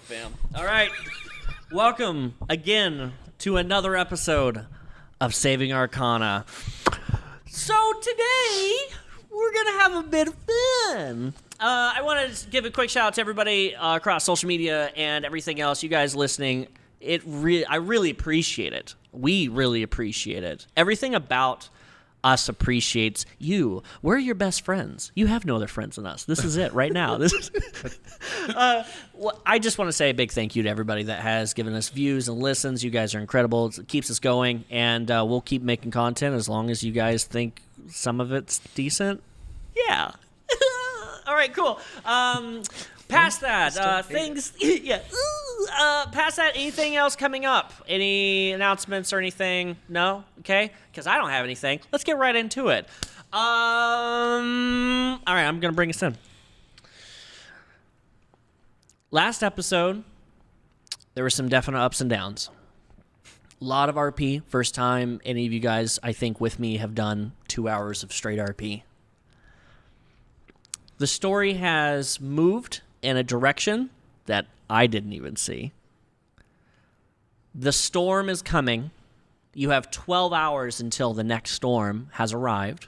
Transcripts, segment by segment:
fam. All right. Welcome again to another episode of Saving Arcana. So today, we're going to have a bit of fun. I want to give a quick shout out to everybody across social media and everything else. You guys listening, I really appreciate it. We really appreciate it. Everything about us appreciates you. We're your best friends. You have no other friends than us. This is it right now. Well, I just want to say a big thank you to everybody that has given us views and listens. You guys are incredible. It keeps us going, and we'll keep making content as long as you guys think some of it's decent. Yeah. All right, cool. Past that, things. Yeah. Past that, anything else coming up? Any announcements or anything? No? Okay. Because I don't have anything. Let's get right into it. All right, I'm going to bring us in. Last episode, there were some definite ups and downs. A lot of RP. First time any of you guys, I think, with me have done 2 hours of straight RP. The story has moved in a direction that I didn't even see. The storm is coming. You have 12 hours until the next storm has arrived.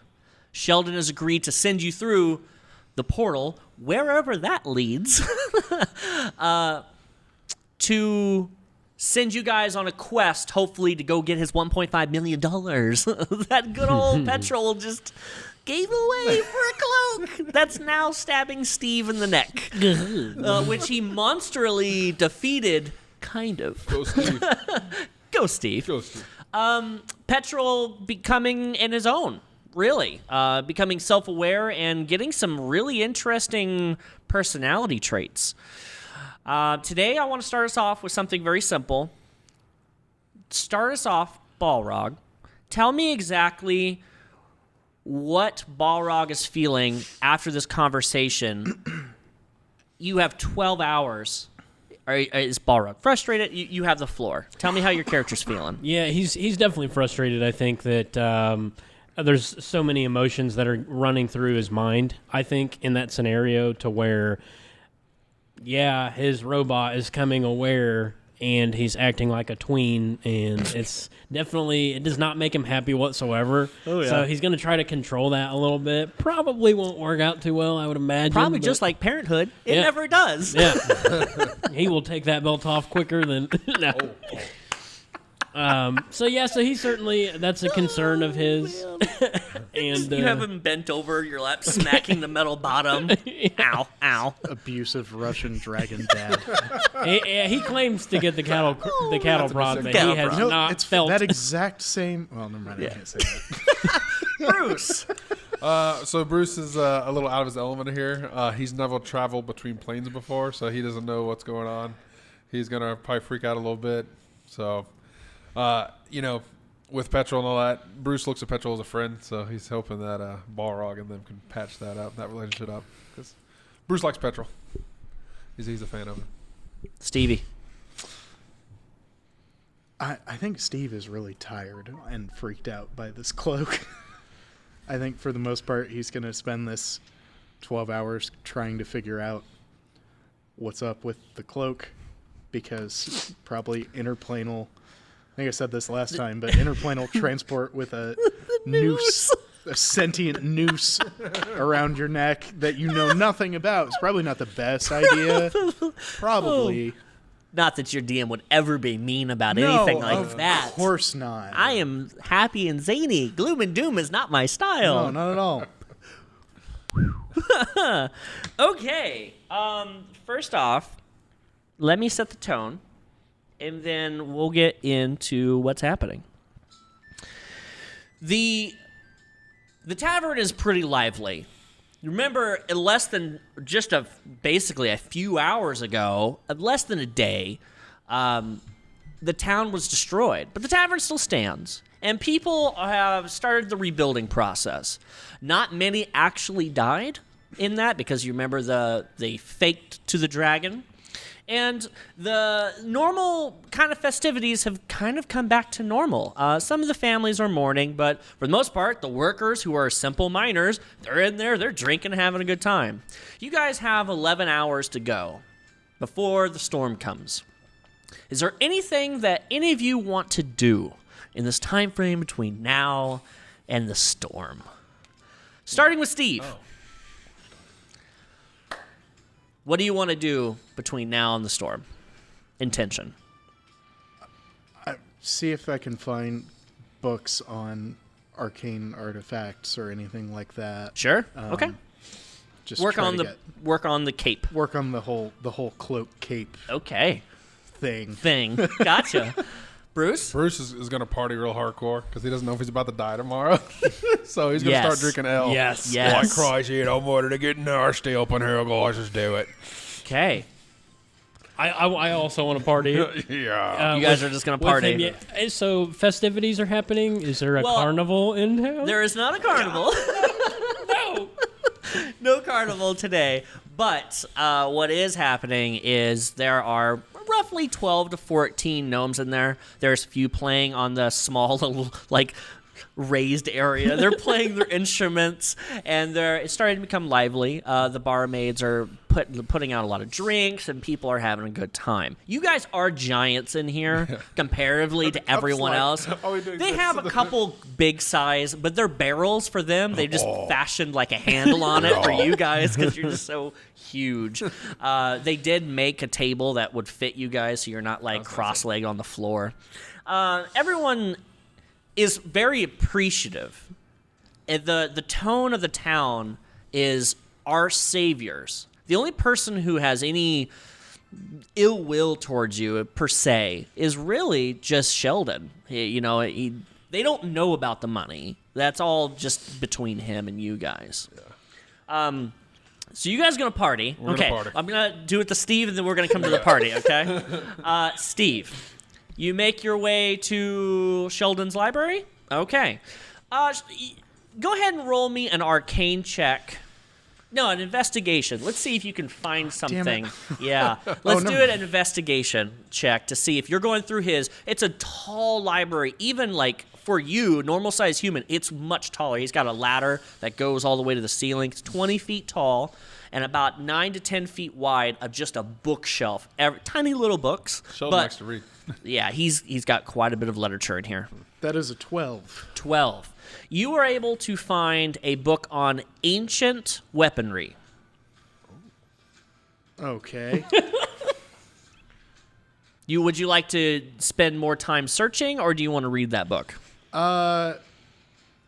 Sheldon has agreed to send you through the portal, wherever that leads, to send you guys on a quest, hopefully to go get his $1.5 million. That good old petrol just gave away for a cloak that's now stabbing Steve in the neck, which he monsterly defeated, kind of. Go Steve. Go Steve. Go Steve. Petrol becoming in his own, really. Becoming self-aware and getting some really interesting personality traits. Today, I want to start us off with something very simple. Start us off, Balrog. Tell me exactly what Balrog is feeling after this conversation. You have 12 hours. Is Balrog frustrated? You have the floor. Tell me how your character's feeling. Yeah, he's definitely frustrated. I think that there's so many emotions that are running through his mind, I think, in that scenario to where, yeah, his robot is coming aware and he's acting like a tween, and it does not make him happy whatsoever. Oh, yeah. So he's going to try to control that a little bit. Probably won't work out too well, I would imagine. Probably just like parenthood. It never does. Yeah. He will take that belt off quicker than... No. So he's certainly, that's a concern of his. And you have him bent over your lap, smacking the metal bottom. Ow, ow. Abusive Russian dragon dad. He claims to get the cattle prod, but he has not felt that exact same. Well, never mind. I can't say that. Bruce. So Bruce is a little out of his element here. He's never traveled between planes before, so he doesn't know what's going on. He's gonna probably freak out a little bit. So. With Petrol and all that, Bruce looks at Petrol as a friend, so he's hoping that Balrog and them can patch that relationship up. Because Bruce likes Petrol. He's a fan of him. Stevie. I think Steve is really tired and freaked out by this cloak. I think for the most part, he's going to spend this 12 hours trying to figure out what's up with the cloak, because probably interplanal... I think I said this last time, but interplanal transport with a noose, a sentient noose around your neck that you know nothing about. It's probably not the best idea. Probably. Not that your DM would ever be mean about anything like that. Of course not. I am happy and zany. Gloom and doom is not my style. No, not at all. Okay. First off, let me set the tone. And then we'll get into what's happening. The tavern is pretty lively. Remember, basically a few hours ago, less than a day, the town was destroyed. But the tavern still stands. And people have started the rebuilding process. Not many actually died in that, because you remember they faked to the dragon. And the normal kind of festivities have kind of come back to normal. Some of the families are mourning, but for the most part, the workers who are simple miners, they're in there, they're drinking, having a good time. You guys have 11 hours to go. before the storm comes. Is there anything that any of you want to do in this time frame between now and the storm? Starting with Steve. What do you want to do between now and the storm? Intention. See if I can find books on arcane artifacts or anything like that. Sure. Okay. Just Work try on to the cape. work on the whole cloak cape Okay. thing. Gotcha. Bruce? Bruce is going to party real hardcore because he doesn't know if he's about to die tomorrow. So he's going to Yes. start drinking ale. Yes. Yes. Christ, I'm ready to get nasty up in here, guys. Let's do it. Okay. I also want to party. Yeah. You guys are just going to with party. him, yeah. So festivities are happening. Is there a Well, carnival in town? There is not a carnival. No. No carnival today. But what is happening is there are roughly 12 to 14 gnomes in there. There's a few playing on the small little, like, raised area. They're playing their instruments, and it's starting to become lively. The barmaids are putting out a lot of drinks, and people are having a good time. You guys are giants in here, comparatively to everyone else. They have a couple big size, but they're barrels for them. They just fashioned like a handle on it for you guys because you're just so huge. They did make a table that would fit you guys, so you're not like cross-legged on the floor. Everyone is very appreciative. And the tone of the town is our saviors. The only person who has any ill will towards you, per se, is really just Sheldon. They don't know about the money. That's all just between him and you guys. Yeah. So you guys are going to party. We're gonna party. I'm going to do it to Steve, and then we're going to come to the party, okay? Steve. You make your way to Sheldon's library? Okay. Go ahead and roll me an arcane check. No, an investigation. Let's see if you can find something. Yeah. Let's do an investigation check to see if you're going through his. It's a tall library. Even like for you, normal sized human, it's much taller. He's got a ladder that goes all the way to the ceiling. It's 20 feet tall and about 9 to 10 feet wide of just a bookshelf. Tiny little books. Sheldon but likes to read. yeah, he's got quite a bit of literature in here. That is a 12. 12. You were able to find a book on ancient weaponry. Okay. Would you like to spend more time searching, or do you want to read that book?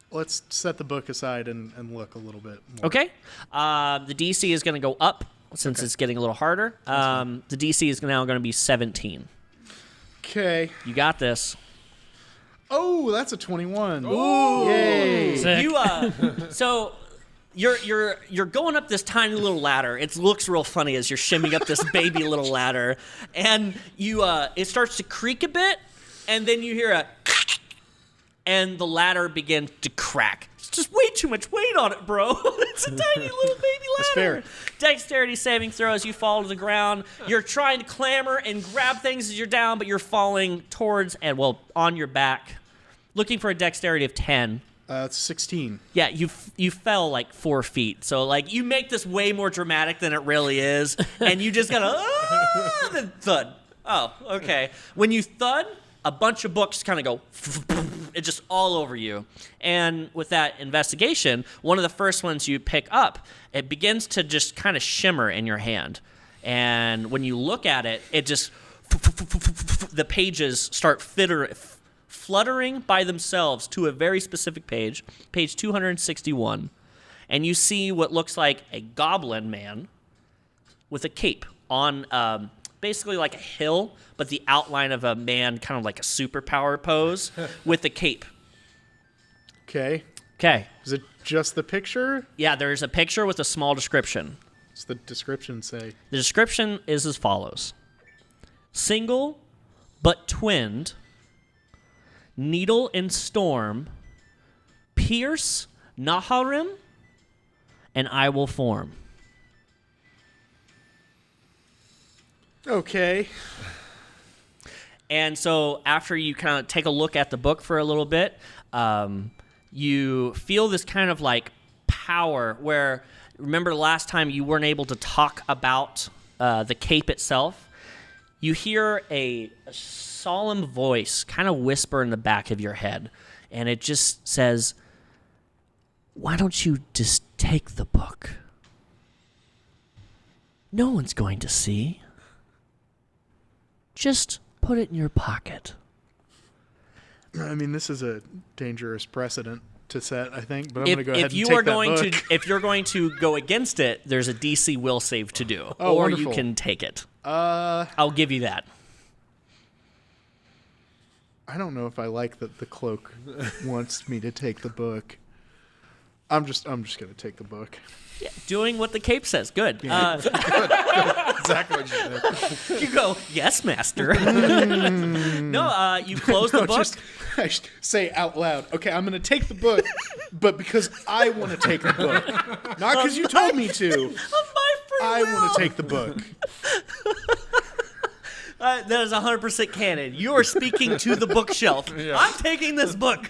Let's set the book aside and look a little bit more. Okay. The DC is going to go up since it's getting a little harder. The DC is now going to be 17. Okay. You got this. Oh, that's a 21. Ooh. Yay. Sick. So you're going up this tiny little ladder. It looks real funny as you're shimming up this baby little ladder, and it starts to creak a bit, and then you hear and the ladder begins to crack. It's just way too much weight on it, bro. It's a tiny little baby ladder. That's fair. Dexterity saving throw as you fall to the ground. You're trying to clamber and grab things as you're down, but you're falling towards on your back. Looking for a dexterity of 10. It's 16. Yeah, you fell like 4 feet. So like you make this way more dramatic than it really is, and you just gotta then thud. Oh, okay. When you thud, a bunch of books kind of go. It's just all over you. And with that investigation, one of the first ones you pick up, it begins to just kind of shimmer in your hand. And when you look at it, it just the pages start fluttering by themselves to a very specific page 261, and you see what looks like a goblin man with a cape on basically like a hill, but the outline of a man, kind of like a superpower pose with a cape. Okay. Okay. Is it just the picture? Yeah, there's a picture with a small description. What's the description say? The description is as follows: single but twinned, needle in storm, pierce Naharim, and I will form. Okay. And so after you kind of take a look at the book for a little bit, you feel this kind of like power where, remember the last time you weren't able to talk about the cape itself, you hear a solemn voice kind of whisper in the back of your head, and it just says, "Why don't you just take the book? No one's going to see. Just put it in your pocket." I mean, this is a dangerous precedent to set, I think, but I'm going to go ahead and you take are that going book. if you're going to go against it, there's a DC will save to do, Oh, or wonderful. you can take it. I'll give you that. I don't know if I like that the cloak wants me to take the book. I'm just going to take the book. Yeah, doing what the cape says. Good. Exactly what you did. You go, "Yes, master." No, you close the book. I say out loud, okay, I'm going to take the book, but because I want to take the book. Not because you told me to. Of my free I will. want to take the book. That is 100% canon. You are speaking to the bookshelf. Yeah. I'm taking this book.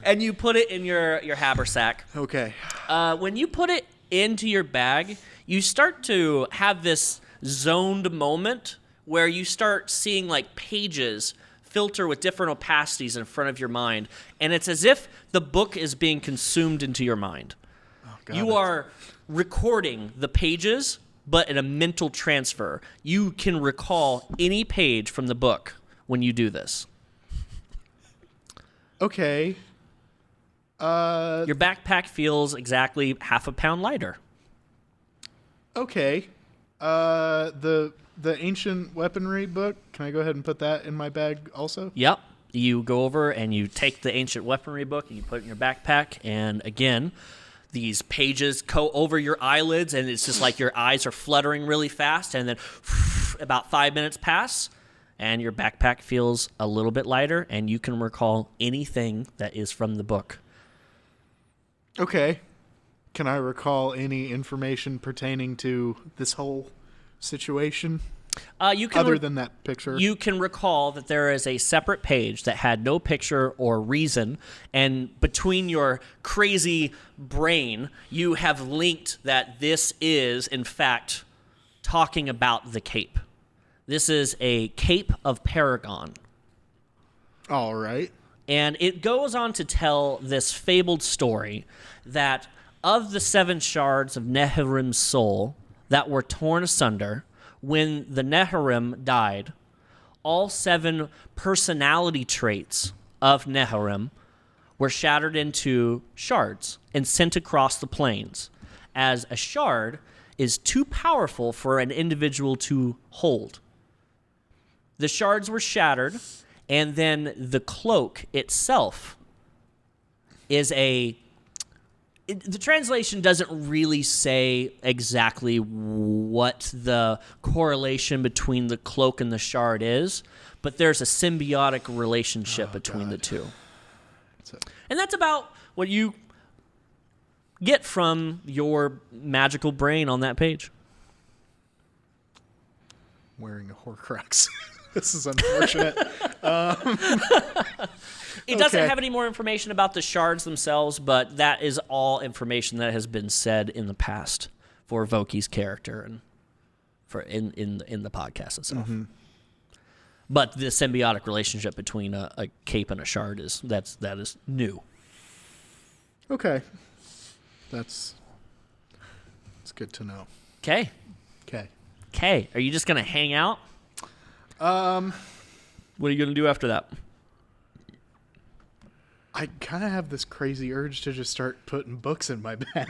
And you put it in your haversack. Okay. When you put it into your bag, you start to have this zoned moment where you start seeing like pages filter with different opacities in front of your mind, and it's as if the book is being consumed into your mind. You are recording the pages, but in a mental transfer. You can recall any page from the book when you do this. Okay. Your backpack feels exactly half a pound lighter. Okay. The ancient weaponry book, can I go ahead and put that in my bag also? Yep. You go over and you take the ancient weaponry book and you put it in your backpack, and again, these pages go over your eyelids, and it's just like your eyes are fluttering really fast, and then about 5 minutes pass, and your backpack feels a little bit lighter, and you can recall anything that is from the book. Okay. Can I recall any information pertaining to this whole situation? You can Other than that picture? You can recall that there is a separate page that had no picture or reason, and between your crazy brain, you have linked that this is, in fact, talking about the cape. This is a cape of Paragon. All right. And it goes on to tell this fabled story that of the 7 shards of Nehirim's soul that were torn asunder, when the Nehirim died, all 7 personality traits of Nehirim were shattered into shards and sent across the plains, as a shard is too powerful for an individual to hold. The shards were shattered, and then the cloak itself is the translation doesn't really say exactly what the correlation between the cloak and the shard is, but there's a symbiotic relationship between the two. And that's about what you get from your magical brain on that page. Wearing a Horcrux. This is unfortunate. It doesn't Okay. have any more information about the shards themselves, but that is all information that has been said in the past for Voquis' character and for in the podcast itself. Mm-hmm. But the symbiotic relationship between a cape and a shard is new. Okay. That's good to know. Okay. Okay. Are you just gonna hang out? What are you gonna do after that? I kind of have this crazy urge to just start putting books in my bag.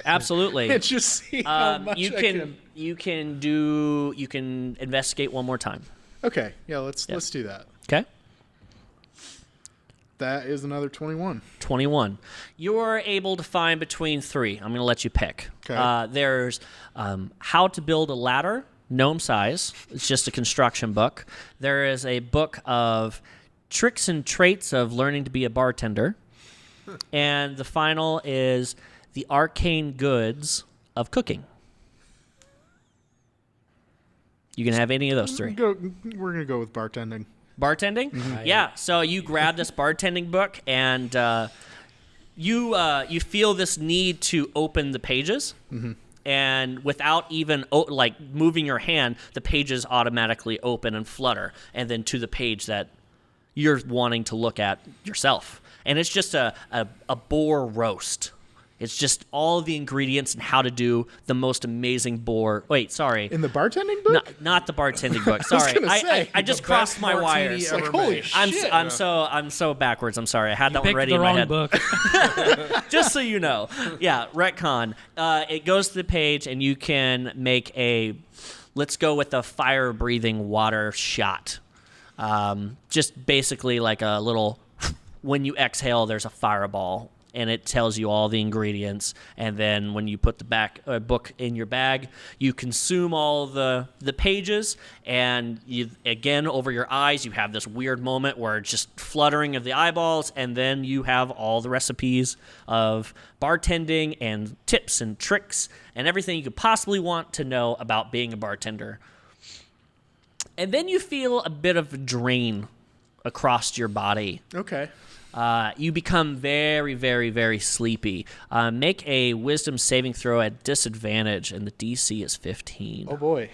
Absolutely. And just see how much you I can investigate one more time. Okay. Yeah, let's do that. Okay. That is another 21. 21. You're able to find between 3. I'm going to let you pick. Okay. There's How to Build a Ladder, gnome size. It's just a construction book. There is a book of Tricks and Traits of Learning to be a Bartender. And the final is The Arcane Goods of Cooking. You can have any of those 3. We're going to go with bartending. Bartending? Yeah. So you grab this bartending book, and you feel this need to open the pages, and without even like moving your hand, the pages automatically open and flutter, and then to the page that you're wanting to look at yourself. And it's just a boar roast. It's just all the ingredients and how to do the most amazing boar. Wait, sorry. In the bartending book? Not the bartending book. Sorry, gonna say, I just crossed my wires. Like, holy shit. I'm so backwards. I'm sorry. I had that one Picked ready the in my wrong head. book. Just so you know. Yeah, retcon. It goes to the page, and you can make let's go with a fire-breathing water shot. Just basically like a little, when you exhale, there's a fireball, and it tells you all the ingredients. And then when you put the book in your bag, you consume all the pages, and you again over your eyes you have this weird moment where it's just fluttering of the eyeballs, and then you have all the recipes of bartending and tips and tricks and everything you could possibly want to know about being a bartender. And then you feel a bit of a drain across your body. Okay. You become very, very, very sleepy. Make a wisdom saving throw at disadvantage, and the DC is 15. Oh, boy.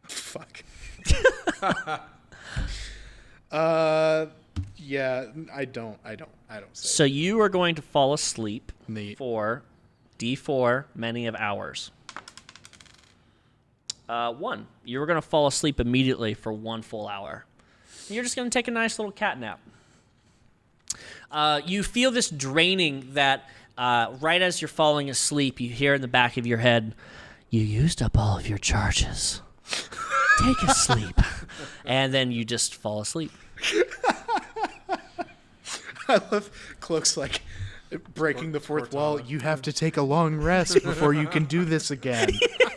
Fuck. Yeah, I don't say. So you are going to fall asleep Neat. for D4 many of hours. 1. You're going to fall asleep immediately for 1 full hour. You're just going to take a nice little cat nap. You feel this draining that right as you're falling asleep, you hear in the back of your head, "You used up all of your charges. Take a sleep." And then you just fall asleep. I love Cloak's like breaking the fourth wall. You have to take a long rest before you can do this again.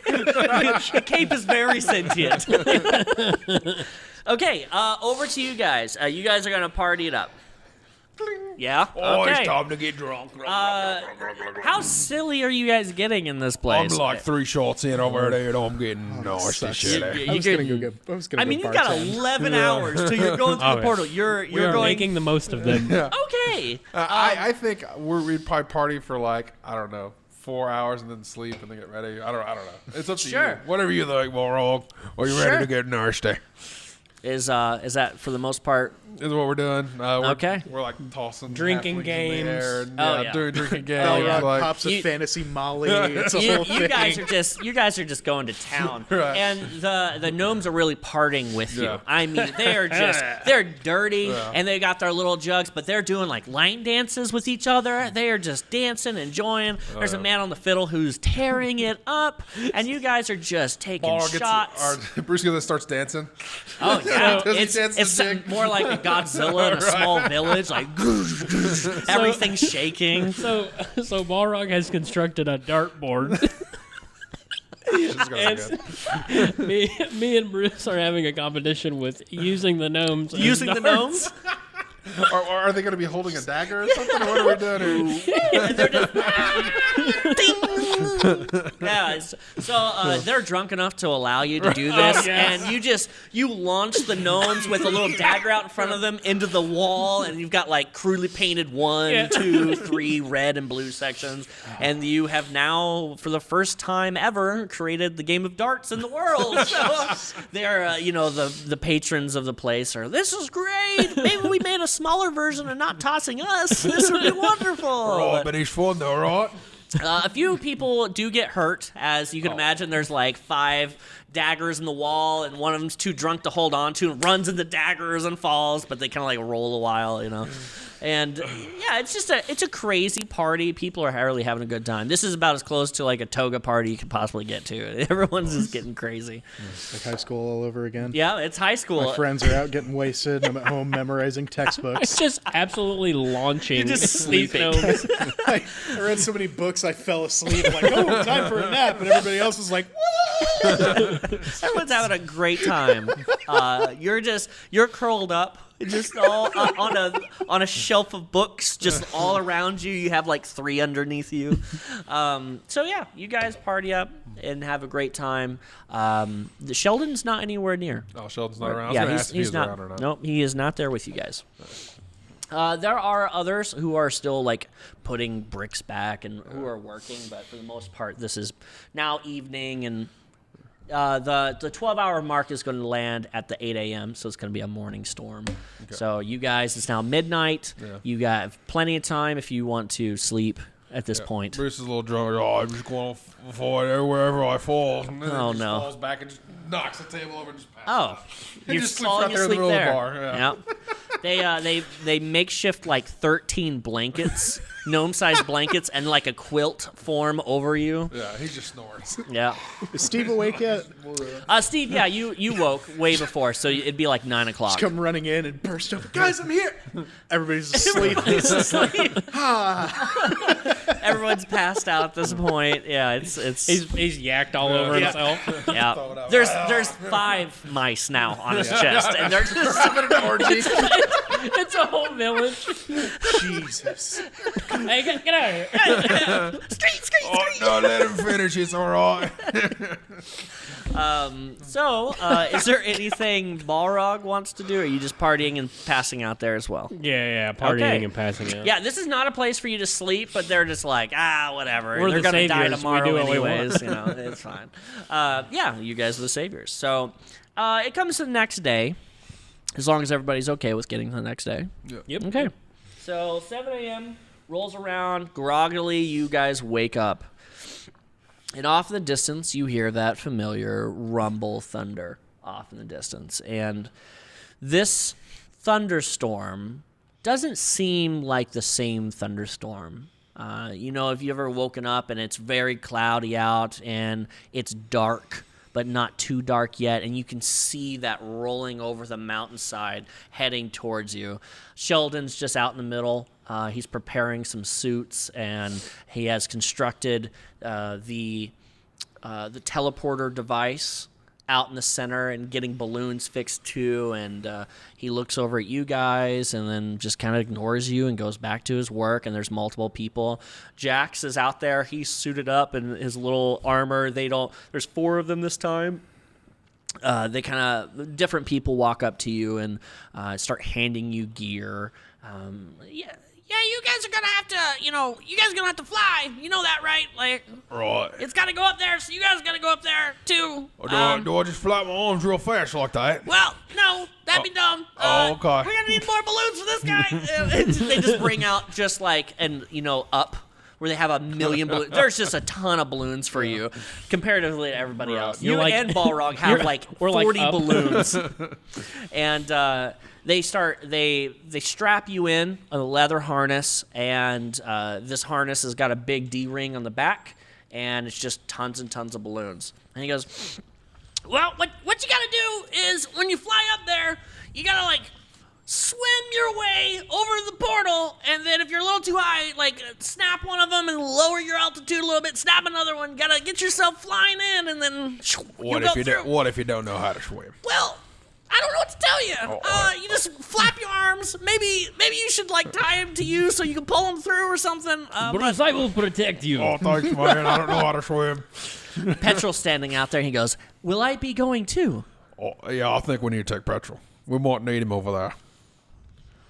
The cape is very sentient. Okay, over to you guys. You guys are going to party it up. Yeah? Oh, Okay. it's time to get drunk. How silly are you guys getting in this I'm place? like 3 shots in over there, and I'm getting nasty sucks. shit. You I was get- gonna go get. I was gonna. I mean, go you've got bartend. 11 hours till you're going through the portal. You're We're going... making the most of them. Okay. I think we'd probably party for like, I don't know, 4 hours and then sleep and then get ready. I don't know. It's up to Sure. you. Whatever you think, Balrog. Are you Sure. ready to get nasty? Is that for the most part? Is what we're doing. Okay. We're like tossing Drinking halflings in the games. air and, Oh, yeah. doing drinking games. Balrog like, pops a You- fantasy Molly. It's a whole You thing. guys are just going to town, Right. and the gnomes are really partying with you. Yeah. I mean, they're dirty, and they got their little jugs, but they're doing like line dances with each other. They are just dancing, enjoying. There's a man on the fiddle who's tearing it up, and you guys are just taking Balrog shots. Bruce Gillis starts dancing. Oh yeah, Does he it's dance the jig? more like a Godzilla in a small village, like everything's shaking. So Balrog has constructed a dartboard. This is gonna be good. me and Bruce are having a competition with using the gnomes. as Using the darts. gnomes. Or are they going to be holding a dagger or something? Or what are we doing here? They're just ding. Yeah, so they're drunk enough to allow you to do this, yes. and you launch the gnomes with a little dagger out in front of them into the wall, and you've got like crudely painted 1, 2, 3 red and blue sections, and you have now, for the first time ever, created the game of darts in the world. So they're the patrons of the place are. This is great. Maybe we made a smaller version and not tossing us. This would be wonderful. Oh, but he's fun though, right? A few people do get hurt, as you can imagine. There's like 5 daggers in the wall, and one of them's too drunk to hold on to and runs into daggers and falls, but they kind of like roll a while, And yeah, it's a crazy party. People are really having a good time. This is about as close to like a toga party you could possibly get to. Everyone's just getting crazy. Like high school all over again. Yeah, it's high school. My friends are out getting wasted. I'm at home memorizing textbooks. It's just absolutely launching. You're just these sleeping. gnomes. I read so many books, I fell asleep. I'm like, oh, time for a nap. And everybody else was like, Everyone's having a great time. You're curled up, just all on a shelf of books, just all around you. You have like 3 underneath you. So yeah, you guys party up and have a great time. The Sheldon's not anywhere near. Oh, Sheldon's not around. I was Yeah, gonna ask if he he's was not. around or not. Nope, he is not there with you guys. There are others who are still like putting bricks back and who are working, but for the most part, this is now evening, and the 12-hour mark is going to land at the 8 a.m., so it's going to be a morning storm. Okay. So you guys, it's now midnight. Yeah. You got plenty of time if you want to sleep at this point. Bruce is a little drunk. Oh, I'm just going to fall wherever I fall. And then oh, he just no. falls back and just knocks the table over and just passes out. You're just falling asleep there. The bar. Yeah. They makeshift like 13 blankets, gnome-sized blankets, and like a quilt form over you. Yeah, he just snores. Yeah. Is Steve awake yet? Steve, yeah, you woke way before, so it'd be like 9 o'clock. Just come running in and burst open. Guys, I'm here. Everybody's asleep. Everyone's passed out at this point. Yeah, it's he's yacked all over himself. Yeah. There's 5 mice now on his chest, and they're just having an orgy. It's a whole village. Jesus. Hey, get out of here. Street. Oh, no, let him finish. It's all right. Is there anything Balrog wants to do, or are you just partying and passing out there as well? Yeah, partying and passing out. Yeah, this is not a place for you to sleep, but they're just like, whatever. We're they're the going to die saviors. tomorrow We do what we anyways. It's fine. Yeah, you guys are the saviors. So it comes to the next day, as long as everybody's okay with getting to the next day. Yep. Okay. So 7 a.m. rolls around. Groggily, you guys wake up. And off in the distance, you hear that familiar rumble thunder off in the distance. And this thunderstorm doesn't seem like the same thunderstorm. If you ever woken up and it's very cloudy out and it's dark, but not too dark yet, and you can see that rolling over the mountainside heading towards you. Sheldon's just out in the middle. He's preparing some suits, and he has constructed the teleporter device out in the center and getting balloons fixed too. And he looks over at you guys and then just kind of ignores you and goes back to his work. And there's multiple people. Jax is out there. He's suited up in his little armor. There's 4 of them this time. Different people walk up to you and start handing you gear. Yeah, you guys are gonna have to, you guys are gonna have to fly. You know that, right? Like, Right. it's gotta go up there, so you guys gotta go up there too. Or do I just flap my arms real fast like that? Well, no, that'd be dumb. Okay. We're gonna need more balloons for this guy. They just bring out just like up where they have a million balloons. There's just a ton of balloons for you comparatively to everybody else. You and Balrog have like 40 balloons, and they strap you in a leather harness, and this harness has got a big D-ring on the back, and it's just tons and tons of balloons. And he goes, well, what you gotta do is when you fly up there, you gotta like swim your way over the portal, and then if you're a little too high, like snap one of them and lower your altitude a little bit, snap another one, gotta get yourself flying in, and then What if you don't know how to swim? Well, I don't know what to tell you. You just flap your arms. Maybe you should like tie them to you so you can pull them through or something. But I will protect you. Oh, thanks, man. I don't know how to swim. Petrol's standing out there. And he goes, "Will I be going too?" Oh, yeah, I think we need to take Petrol. We might need him over there.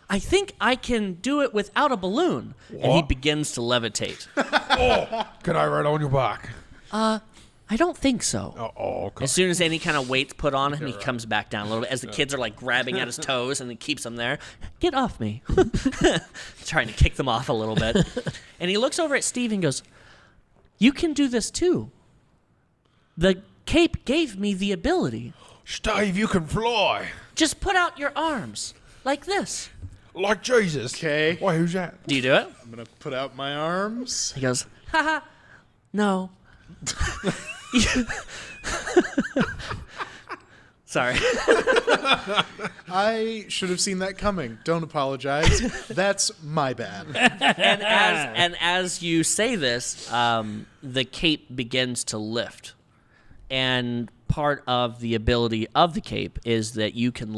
I think I can do it without a balloon. What? And he begins to levitate. Can I ride on your back? I don't think so. Okay. As soon as any kind of weight's put on him, he comes back down a little bit as the kids are like grabbing at his toes and he keeps them there. Get off me. Trying to kick them off a little bit. And he looks over at Steve and goes, you can do this too. The cape gave me the ability. Steve, you can fly. Just put out your arms like this. Like Jesus. Okay. Wait, who's that? Do you do it? I'm going to put out my arms. He goes, haha, no. Sorry. I should have seen that coming. Don't apologize. That's my bad. And as you say this, the cape begins to lift. And part of the ability of the cape is that you can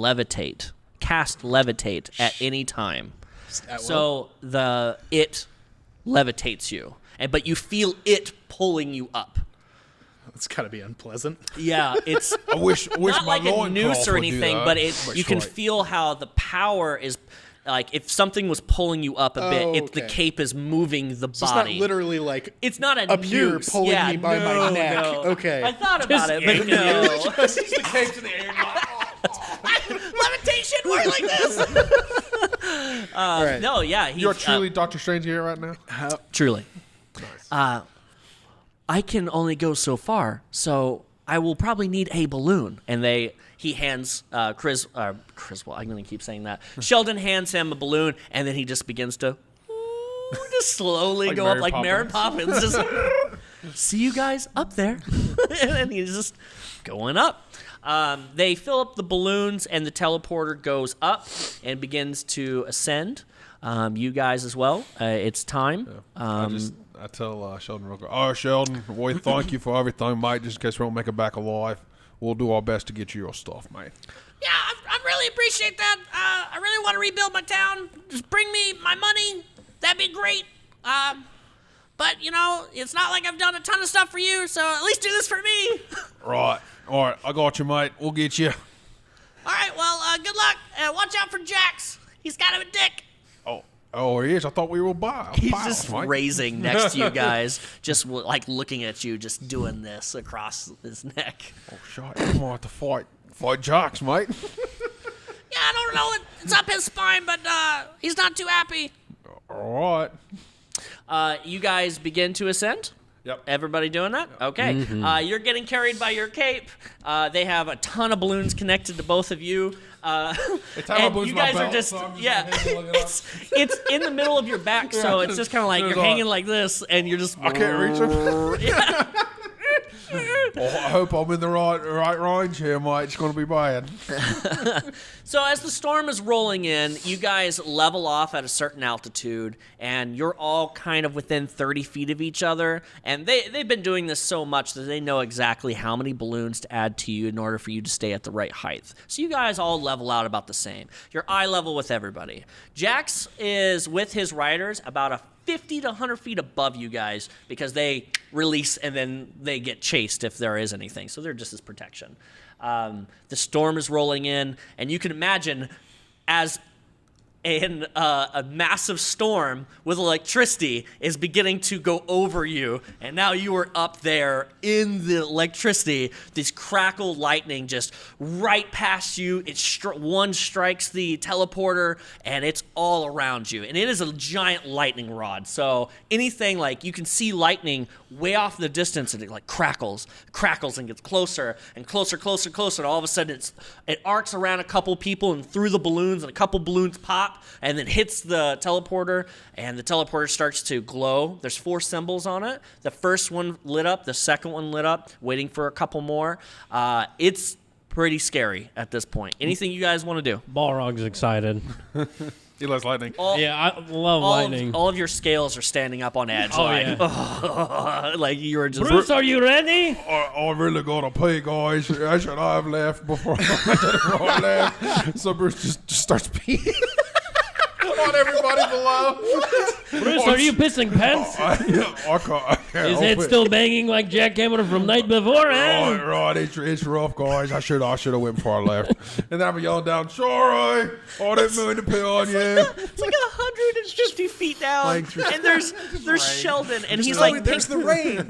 cast levitate at any time. So it levitates you, but you feel it pulling you up. It's got to be unpleasant. Yeah, it's I wish not my like a loin noose cloth or would do anything, that. but you can feel how the power is like if something was pulling you up a bit, the okay. cape is moving the So body. it's not literally like It's not a up here noose. pulling Yeah, me by no, my neck. no. Okay. I thought about it, but yanking no. the cape's in the air. Levitation, more like this. All right. No, yeah, he's You're truly Doctor Strange here right now. truly. I can only go so far, so I will probably need a balloon. And he hands Criswell. I'm going to keep saying that. Sheldon hands him a balloon, and then he just begins to just slowly Like go Mary up like Mary Poppins. Just see you guys up there, and then he's just going up. They fill up the balloons, and the teleporter goes up and begins to ascend. You guys as well. It's time. I tell Sheldon real quick. Oh, Sheldon, we thank you for everything, mate. Just in case we don't make it back alive, we'll do our best to get you your stuff, mate. Yeah, I really appreciate that. I really want to rebuild my town. Just bring me my money. That'd be great. But, you know, it's not like I've done a ton of stuff for you, so at least do this for me. Right. All right, I got you, mate. We'll get you. All right, well, good luck. Watch out for Jax. He's kind of a dick. Oh, he is. I thought we were He's pals, just mate. raising next to you guys, just like looking at you, just doing this across his neck. Oh, shit. I'm going to fight Jocks, mate. Yeah, I don't know. It's up his spine, but he's not too happy. All right. You guys begin to ascend? Yep. Everybody doing that? Okay. You're getting carried by your cape. They have a ton of balloons connected to both of you. And balloons you my guys are belt, just, so I'm just yeah, gonna hang it up. it's in the middle of your back, so it's just kind of like you're There's hanging like this, and you're just. I can't reach him. Yeah. Oh, I hope I'm in the right range here, mate. It's going to be bad. So as the storm is rolling in, you guys level off at a certain altitude, and you're all kind of within 30 feet of each other. And they've been doing this so much that they know exactly how many balloons to add to you in order for you to stay at the right height. So you guys all level out about the same. You're eye level with everybody. Jax is with his riders about a 50 to 100 feet above you guys because they release and then they get chased if there is anything. So they're just as protection. The storm is rolling in, and you can imagine as a massive storm with electricity is beginning to go over you, and now you are up there in the electricity. This crackle lightning just right past you. One strikes the teleporter, and it's all around you. And it is a giant lightning rod. So anything like you can see lightning way off in the distance, and it like crackles, and gets closer and closer, and all of a sudden it arcs around a couple people and through the balloons, and a couple balloons pop. And then hits the teleporter, and the teleporter starts to glow. There's 4 symbols on it. The first one lit up, the second one lit up, waiting for a couple more. It's pretty scary at this point. Anything you guys want to do? Balrog's excited. He loves lightning. Yeah, I love lightning. All of your scales are standing up on edge. Oh, like, yeah. like you were just... Bruce, are you ready? I really got to pee, guys. I should have left before I left. So Bruce just starts peeing. On everybody below. Bruce, are you pissing pants? I can't Is help it still banging like jackhammer from night before, eh? Right, it's rough, guys. I should have went before I left. And then I'm yelling down, sorry, I didn't mean to pee on you. It's like 150 feet down, and there's Sheldon, and he's like, there's the rain.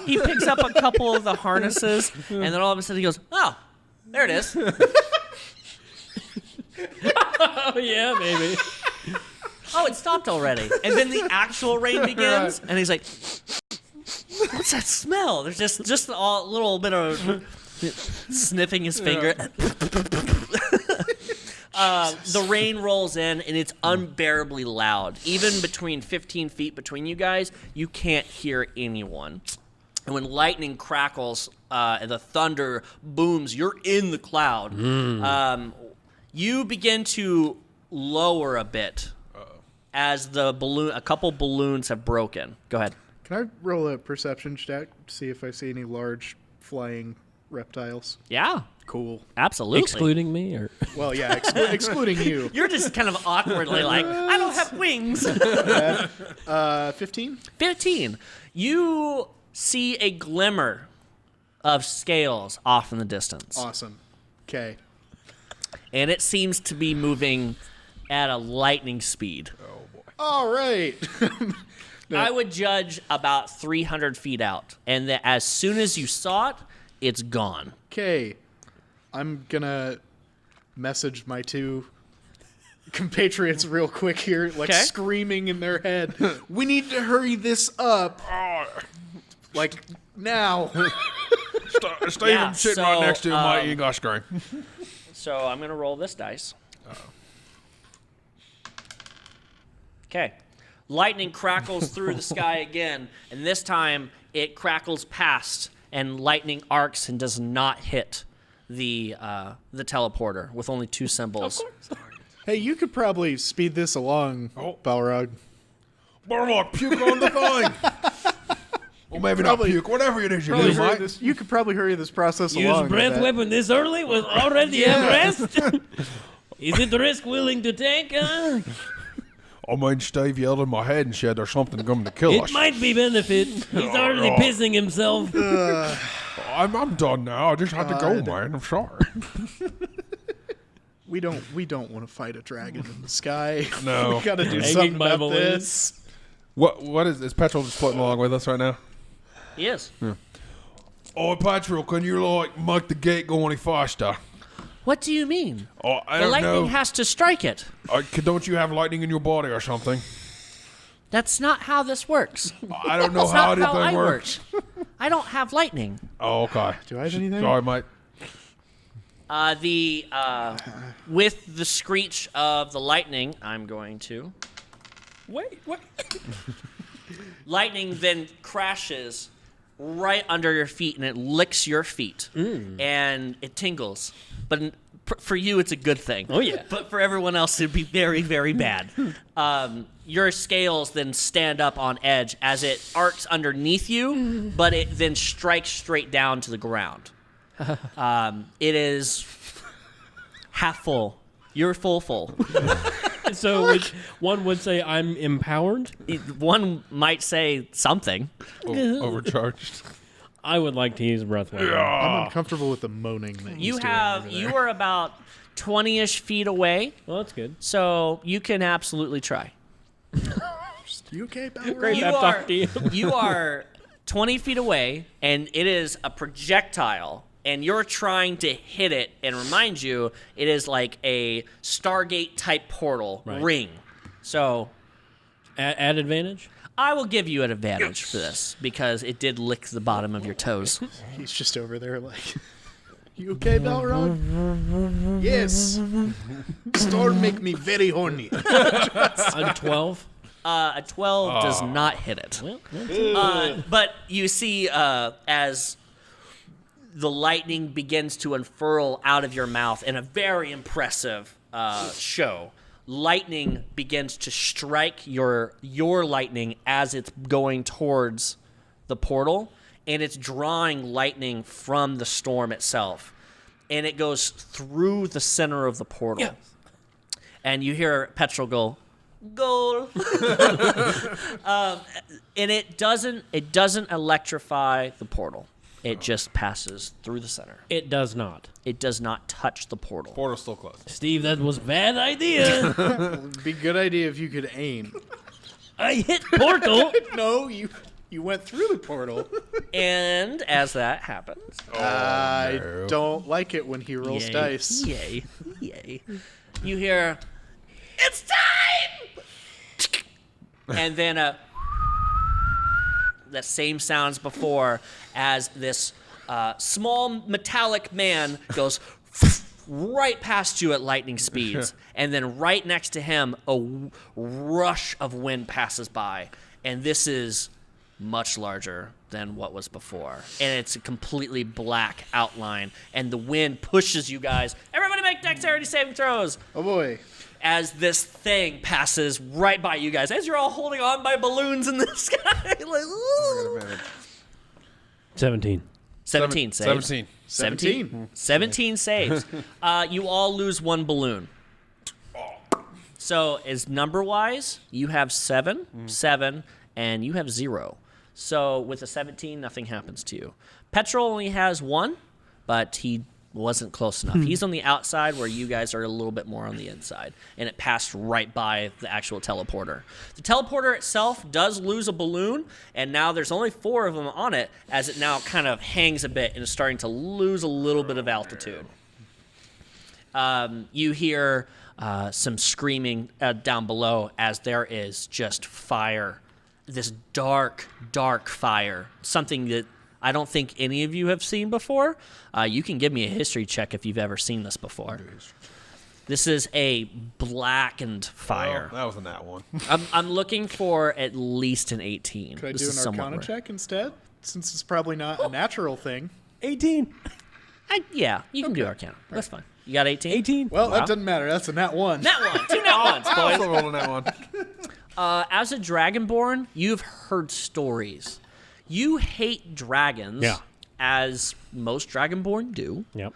He picks up a couple of the harnesses, and then all of a sudden he goes, oh, there it is. Oh, yeah, maybe. Oh, it stopped already. And then the actual rain begins, and he's like, what's that smell? There's just a little bit of sniffing his finger. The rain rolls in, and it's unbearably loud. Even between 15 feet between you guys, you can't hear anyone. And when lightning crackles and the thunder booms, you're in the cloud. You begin to lower a bit as a couple balloons have broken. Go ahead. Can I roll a perception check to see if I see any large flying reptiles? Yeah, Cool. absolutely. Excluding me, or Well, yeah, excluding you. You're just kind of awkwardly like, I don't have wings. 15? 15. You see a glimmer of scales off in the distance. Awesome. Okay. And it seems to be moving at a lightning speed. All right. I would judge about 300 feet out, and that as soon as you saw it, it's gone. Okay. I'm going to message my two compatriots real quick here, like Okay. screaming in their head. We need to hurry this up. Like, now. Steven's Yeah, sitting so, right next to him. My ego screen. So I'm going to roll this dice. Okay. Lightning crackles through the sky again, and this time it crackles past, and lightning arcs and does not hit the teleporter with only 2 symbols. Hey, you could probably speed this along, Balrog. Barlock, puke on the thing. Well, maybe not puke. Whatever it is you do, mate. You could probably hurry this process along. Use breath weapon this early with already arrest? Is it the risk willing to take? I mean, Steve yelled in my head and said there's something coming to kill It us. might be benefit. He's already pissing himself. I'm done now. I just had to go, man. I'm sorry. We don't want to fight a dragon in the sky. No. We got to do Hanging something by about balloons. this. What is Petrol just floating along with us right now? He is. Oh, Patrol, can you, make the gate go any faster? What do you mean? Oh, I The don't lightning know. has to strike it. Don't you have lightning in your body or something? That's not how this works. I don't know That's how not how I anything work. works. I don't have lightning. Oh, okay. Do I have anything? Sorry, mate. With the screech of the lightning, I'm going to. Wait, what? Lightning then crashes right under your feet, and it licks your feet, and it tingles. But for you, it's a good thing. Oh, yeah. But for everyone else, it'd be very, very bad. Your scales then stand up on edge as it arcs underneath you, but it then strikes straight down to the ground. It is half full. You're full. So one would say I'm empowered. One might say something. Overcharged. I would like to use breath weapon. I'm uncomfortable with the moaning that he's doing over there. You are about 20-ish feet away, Well, that's good. so you can absolutely try. You okay, Balrog? Great You pep are, talk to you. you are 20 feet away, and it is a projectile, and you're trying to hit it. And remind you, it is like a Stargate-type portal ring. So Add advantage? I will give you an advantage for this, because it did lick the bottom of your toes. He's just over there like, you okay, Balrog? Yes. Storm make me very horny. I'm 12. A 12 does not hit it. But you see, as the lightning begins to unfurl out of your mouth in a very impressive show, lightning begins to strike your lightning as it's going towards the portal, and it's drawing lightning from the storm itself, and it goes through the center of the portal. Yeah. And you hear Petrol go, goal. And it doesn't electrify the portal. It just passes through the center. It does not. It does not touch the portal. Portal's still closed. Steve, that was bad idea. It'd be a good idea if you could aim. I hit portal. No, you went through the portal. And as that happens, I don't like it when he rolls yay, dice. Yay. You hear, it's time! And then the same sounds before as this small metallic man goes right past you at lightning speeds. And then right next to him, a rush of wind passes by. And this is much larger than what was before. And it's a completely black outline. And the wind pushes you guys. Everybody make dexterity saving throws. Oh boy. As this thing passes right by you guys, as you're all holding on by balloons in the sky. Like, ooh. 17. 17 saves. 17. 17 saves. You all lose one balloon. So, as number-wise, you have 7, and you have 0. So, with a 17, nothing happens to you. Petrol only has 1, but he wasn't close enough. He's on the outside where you guys are a little bit more on the inside, and it passed right by the actual teleporter. The teleporter itself does lose a balloon, and now there's only 4 of them on it as it now kind of hangs a bit and is starting to lose a little bit of altitude. You hear some screaming down below as there is just fire, this dark, dark fire, something that I don't think any of you have seen before. You can give me a history check if you've ever seen this before. This is a blackened fire. Well, that was a nat one. I'm looking for at least an 18. Could I This do is an somewhat Arcana rare. check instead? Since it's probably not a natural thing. 18. Yeah, you can do Arcana. That's fine. You got 18? 18. Well, Wow. that doesn't matter. That's a nat 1. Nat 1. 2 nat 1s, I boys. also rolled a nat one. As a Dragonborn, you've heard stories. You hate dragons, Yeah. as most Dragonborn do. Yep.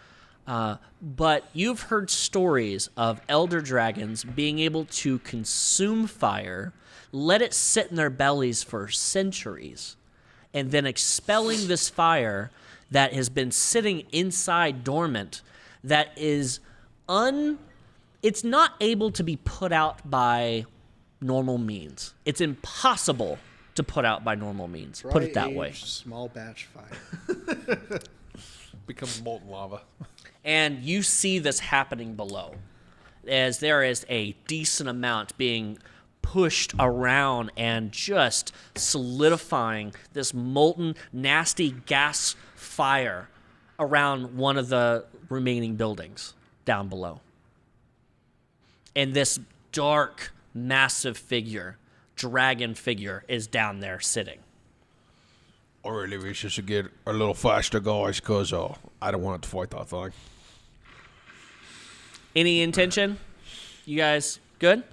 But you've heard stories of elder dragons being able to consume fire, let it sit in their bellies for centuries, and then expelling this fire that has been sitting inside dormant, that is it's not able to be put out by normal means. It's impossible to put out by normal means. Put it that way. Small batch fire. Becomes molten lava. And you see this happening below, as there is a decent amount being pushed around and just solidifying this molten, nasty gas fire around one of the remaining buildings down below. And this dark, massive figure, dragon figure, is down there sitting. I really wish I should get a little faster, guys, because I don't want to fight that thing. Any intention? You guys good?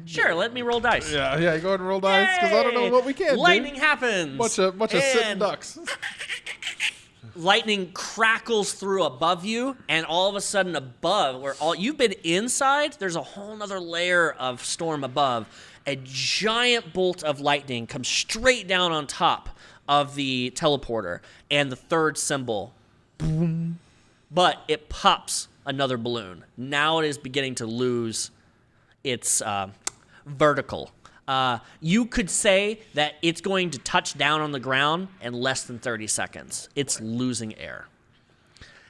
Sure, let me roll dice. Yeah, go ahead and roll dice, because I don't know what we can Lightning do. happens. Bunch of sitting And ducks. lightning crackles through above you, and all of a sudden above, where all you've been inside, there's a whole nother layer of storm above. A giant bolt of lightning comes straight down on top of the teleporter, and the third symbol, boom, but it pops another balloon. Now it is beginning to lose its vertical. You could say that it's going to touch down on the ground in less than 30 seconds. It's losing air.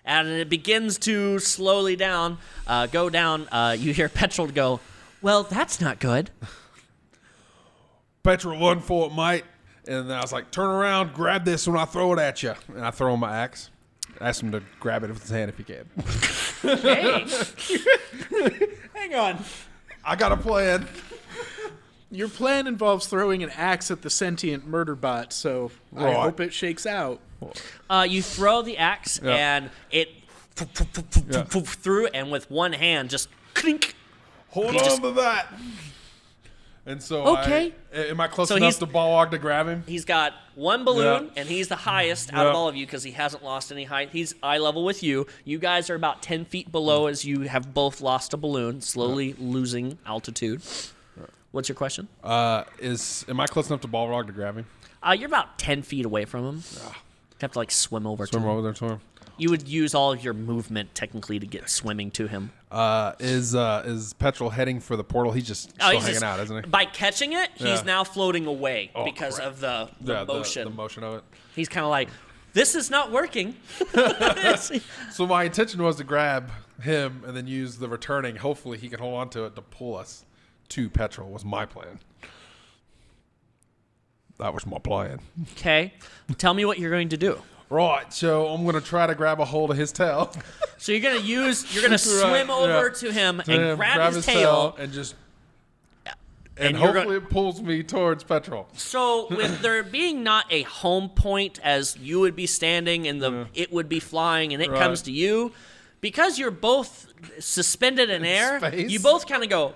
And it begins to slowly go down. You hear Petrol go, well, that's not good. Petrol, run for it, mate. And then I was like, turn around, grab this when I throw it at you. And I throw him my axe. Ask him to grab it with his hand if he can. Hey, Hang on. I got a plan. Your plan involves throwing an axe at the sentient murder bot, so I Right. hope it shakes out. you throw the axe, Yeah. and it through, and with one hand, just clink. Hold He on just- to that. And so Okay. am I close So enough he's- to Balrog to grab him? He's got one balloon, Yeah. and he's the highest out of Yeah. all of you because he hasn't lost any height. He's eye level with you. You guys are about 10 feet below as you have both lost a balloon, slowly losing altitude. What's your question? Am I close enough to Balrog to grab him? You're about 10 feet away from him. You have to, like, swim over Swim to him. over there to him. You would use all of your movement, technically, to get swimming to him. Is Petrol heading for the portal? He's just still He's hanging just- out, isn't he? By catching it, he's Yeah. now floating away Oh, because crap. of the Yeah, motion. the motion of it. He's kind of like, this is not working. So my intention was to grab him and then use the returning. Hopefully he can hold on to it to pull us to Petrol was my plan. That was my plan. Okay. Tell me what you're going to do. Right, so I'm going to try to grab a hold of his tail. So you're gonna swim over to him and grab his tail. and just... And And you're hopefully it pulls me towards Petrol. So with there being not a home point as you would be standing and it would be flying and it Right. comes to you, because you're both suspended in air, space. you both kind of go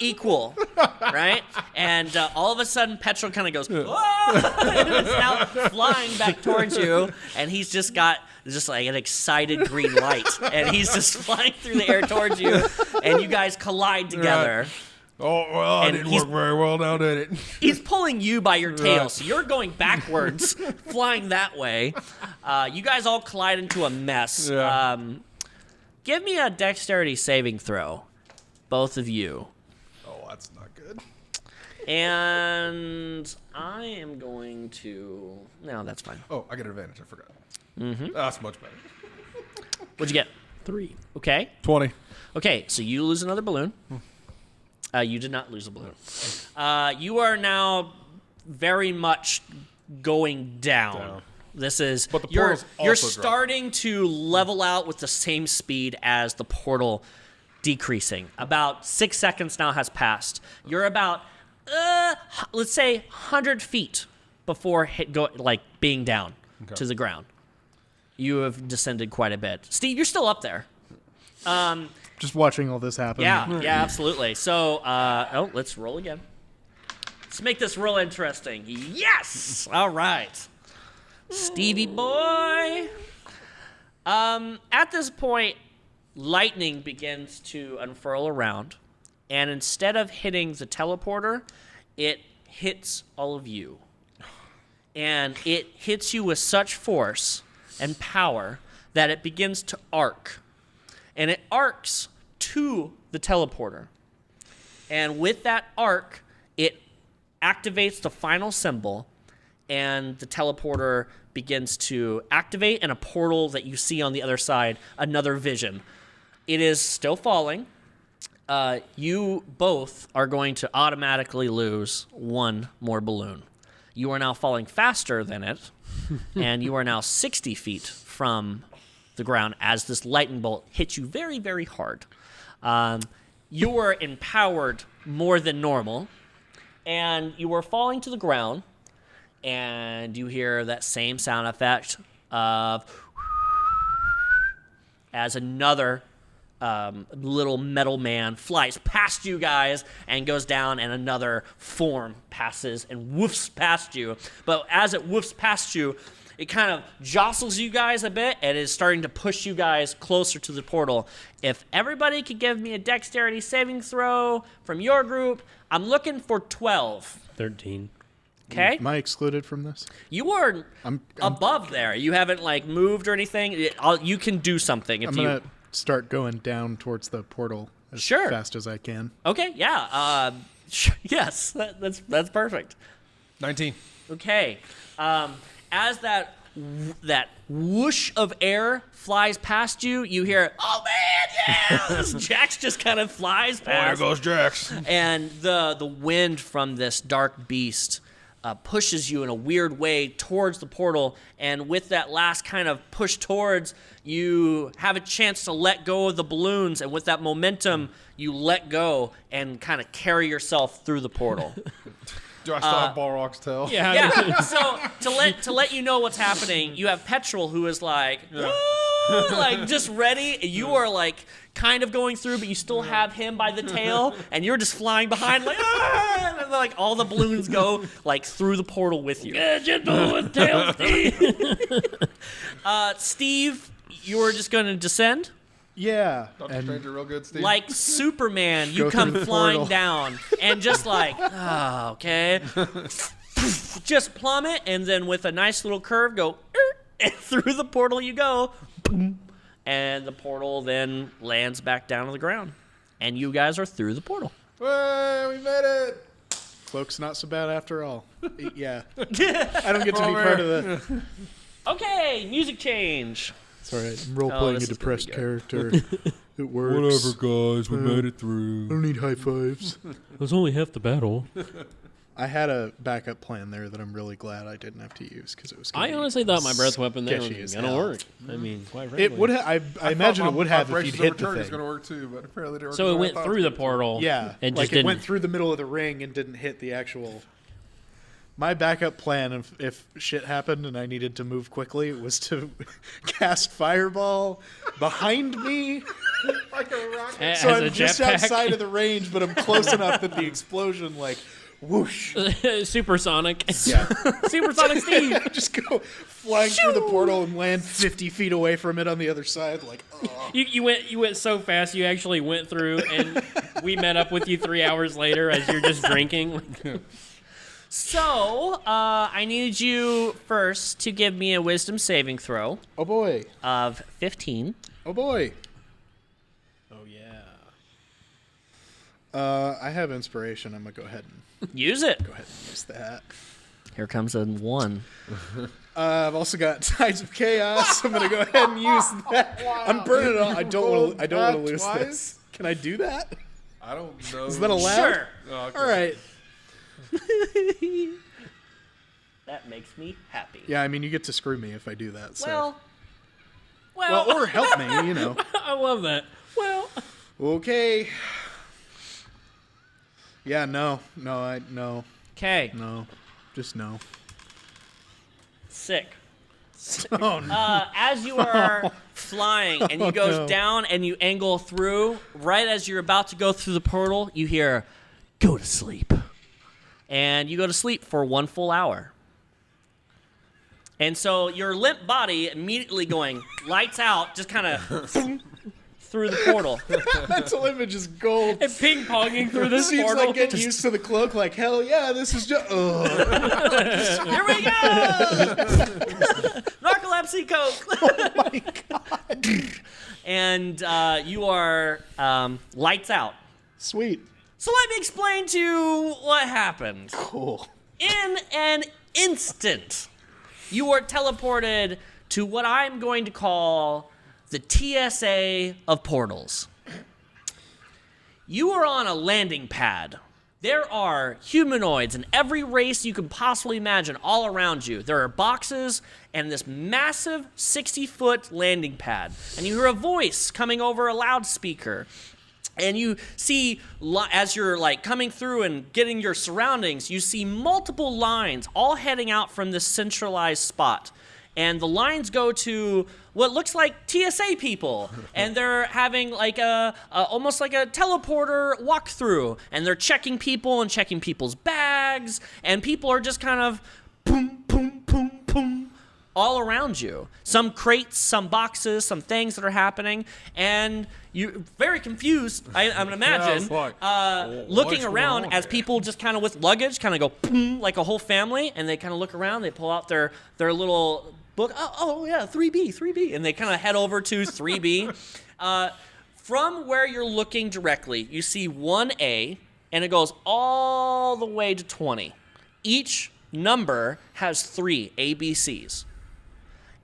equal, right? And all of a sudden, Petrol kind of goes, "Whoa!" and is now flying back towards you, and he's just got like an excited green light, and he's just flying through the air towards you, and you guys collide together. Oh, well, And it didn't work very well now, did it? He's pulling you by your tail, Right. so you're going backwards, flying that way. You guys all collide into a mess. Yeah. Give me a dexterity saving throw, both of you. Oh, that's not good. And I am going to... No, that's fine. Oh, I get advantage. I forgot. That's much better. What'd you get? 3. Okay. 20. Okay, so you lose another balloon. You did not lose a balloon. You are now very much going down. This is But the you're portal's you're also dropping. starting to level out with the same speed as the portal decreasing. About 6 seconds now has passed. You're about let's say 100 feet before being down to the ground. You have descended quite a bit. Steve, you're still up there. Just watching all this happen. Yeah, absolutely. So, let's roll again. Let's make this real interesting. Yes! All right. Stevie boy. At this point, lightning begins to unfurl around, and instead of hitting the teleporter, it hits all of you. And it hits you with such force and power that it begins to arc. And it arcs to the teleporter. And with that arc, it activates the final symbol, and the teleporter begins to activate, and a portal that you see on the other side, another vision. It is still falling. You both are going to automatically lose one more balloon. You are now falling faster than it, and you are now 60 feet from the ground as this lightning bolt hits you very, very hard. You were empowered more than normal, and you were falling to the ground, and you hear that same sound effect of as another little metal man flies past you guys and goes down, and another form passes and woofs past you. But as it woofs past you, it kind of jostles you guys a bit and is starting to push you guys closer to the portal. If everybody could give me a dexterity saving throw from your group, I'm looking for 12. 13. Okay? Am I excluded from this? You are I'm above there. You haven't, moved or anything. You can do something if I'm gonna start going down towards the portal as Sure. fast as I can. Okay, yeah. Yes, that's perfect. 19. Okay. As that whoosh of air flies past you, you hear, "Oh man, yeah!" Jax just kind of flies Oh, there past, goes Jax. and the wind from this dark beast pushes you in a weird way towards the portal. And with that last kind of push towards, you have a chance to let go of the balloons, and with that momentum, you let go and kind of carry yourself through the portal. Do I still have Balrog's tail? Yeah. Yeah. So to let you know what's happening, you have Petrol, who is like, "Woo!" like just ready. You are like kind of going through, but you still have him by the tail, and you're just flying behind, like, "Ah!" And like all the balloons go like through the portal with you. Yeah, gentle with tail, Steve. Steve, you are just going to descend. Yeah. Dr. And Stranger real good, Steve. Like Superman, you Go come through the flying portal. down and just like, okay, just plummet, and then with a nice little curve, go and through the portal you go, boom, and the portal then lands back down to the ground, and you guys are through the portal. Hey, we made it. cloak's not so bad after all. Yeah. I don't get to be part of the... Okay, music change. It's all right. I'm role-playing this a is gonna be depressed good. character. It works. Whatever, guys. We made it I through. don't need high fives. It was only half the battle. I had a backup plan there that I'm really glad I didn't have to use because it was. Gonna I be honestly thought my breath weapon there sketchy was as going to hell. work. I mean, quite frankly. It would. I imagine it would have if you'd hit the Is thing. going to work too, but apparently it didn't work. So as it well. I went thought through was the gonna. portal. Yeah, It like just it didn't. went through the middle of the ring and didn't hit the actual. My backup plan, if shit happened and I needed to move quickly, was to cast Fireball behind me. Like a rocket. As So a I'm just jetpack. outside of the range, but I'm close enough that the explosion, like, whoosh. Supersonic. Yeah. Supersonic Steve. Just go flying through the portal and land 50 feet away from it on the other side, like, oh. You went so fast you actually went through and We met up with you 3 hours later as you're just drinking. So, I need you first to give me a wisdom saving throw Oh boy. of 15. Oh boy. Oh, yeah. I have inspiration. I'm gonna go ahead and Use it. use that. Here comes a 1. I've also got Tides of Chaos. I'm gonna go ahead and use that. I'm burning it all. I don't want to lose twice? this. Can I do that? I don't know. Is that allowed? Sure. Oh, okay. All right. That makes me happy. Yeah, I mean, you get to screw me if I do that. So. Well, Or help me, you know. I love that. Well, Okay. Yeah, no, okay. no, just no. Sick. Oh no. As you are flying and you go no. down and you angle through, right as you're about to go through the portal, you hear, "Go to sleep." And you go to sleep for 1 full hour. And so your limp body immediately going lights out, just kind of through the portal. Mental image is gold. and ping-ponging through this Seems portal. like getting used to the cloak. Like hell yeah, this is just. Here we go! Narcolepsy Coke! Oh my god. And you are lights out. Sweet. So let me explain to you what happened. Cool. In an instant, you are teleported to what I'm going to call the TSA of portals. You are on a landing pad. There are humanoids in every race you can possibly imagine all around you. There are boxes and this massive 60-foot landing pad. And you hear a voice coming over a loudspeaker. And you see, as you're like coming through and getting your surroundings, you see multiple lines all heading out from this centralized spot. And the lines go to what looks like TSA people, and they're having like a almost like a teleporter walkthrough, and they're checking people and checking people's bags, and people are just kind of boom, boom, boom, boom, all around you. Some crates, some boxes, some things that are happening, and you're very confused, I'm gonna imagine, looking around as people just kind of with luggage kind of go boom, like a whole family, and they kind of look around, they pull out their little book, oh yeah, 3B, and they kind of head over to 3B. From where you're looking directly, you see 1A, and it goes all the way to 20. Each number has 3 ABCs.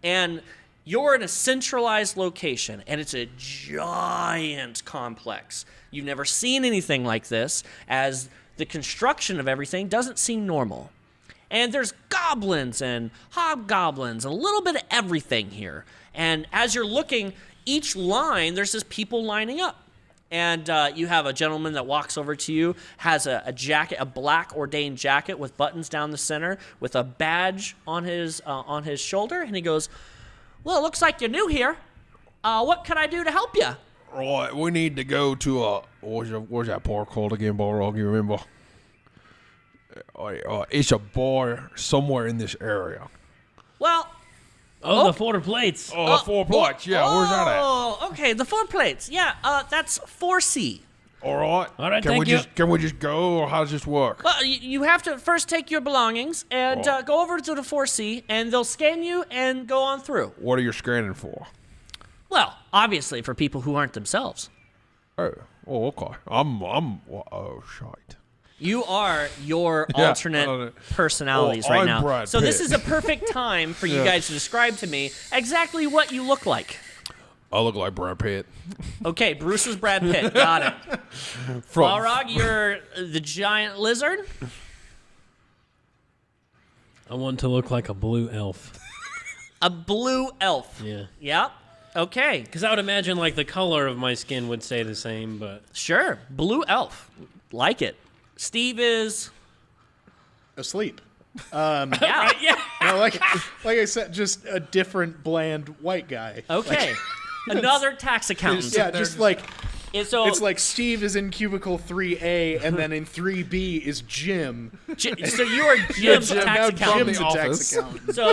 And you're in a centralized location, and it's a giant complex. You've never seen anything like this, as the construction of everything doesn't seem normal. And there's goblins and hobgoblins, a little bit of everything here. And as you're looking, each line, there's just people lining up. And you have a gentleman that walks over to you, has a jacket, a black ordained jacket with buttons down the center, with a badge on his shoulder, and he goes, "Well, it looks like you're new here. What can I do to help you?" Right, we need to go to what's that bar called again, Balrog? You remember? It's a bar somewhere in this area. Well, the 4 plates. Oh, 4 plates. Yeah, where's that at? Oh, okay, the 4 plates. Yeah, that's 4C. All right. All right, Can thank we you. Can we just go, or how does this work? Well, you have to first take your belongings and go over to the 4C, and they'll scan you and go on through. What are you scanning for? Well, obviously for people who aren't themselves. Oh, okay. Oh, shite. You are your Yeah, alternate personalities right I'm now. Brad So this Pitt. is a perfect time for you guys to describe to me exactly what you look like. I look like Brad Pitt. Okay, Bruce is Brad Pitt. Got it. Balrog, you're the giant lizard. I want to look like a blue elf. A blue elf. Yeah. Yep. Okay. Because I would imagine like the color of my skin would say the same, but Sure. Blue elf. Like it. Steve is... Asleep. Yeah. yeah. No, like I said, just a different bland white guy. Okay. Another tax accountant. Yeah, just like So it's like Steve is in cubicle 3A, and then in 3B is Jim. So you are Jim's Now tax accountant. Jim's a tax accountant. So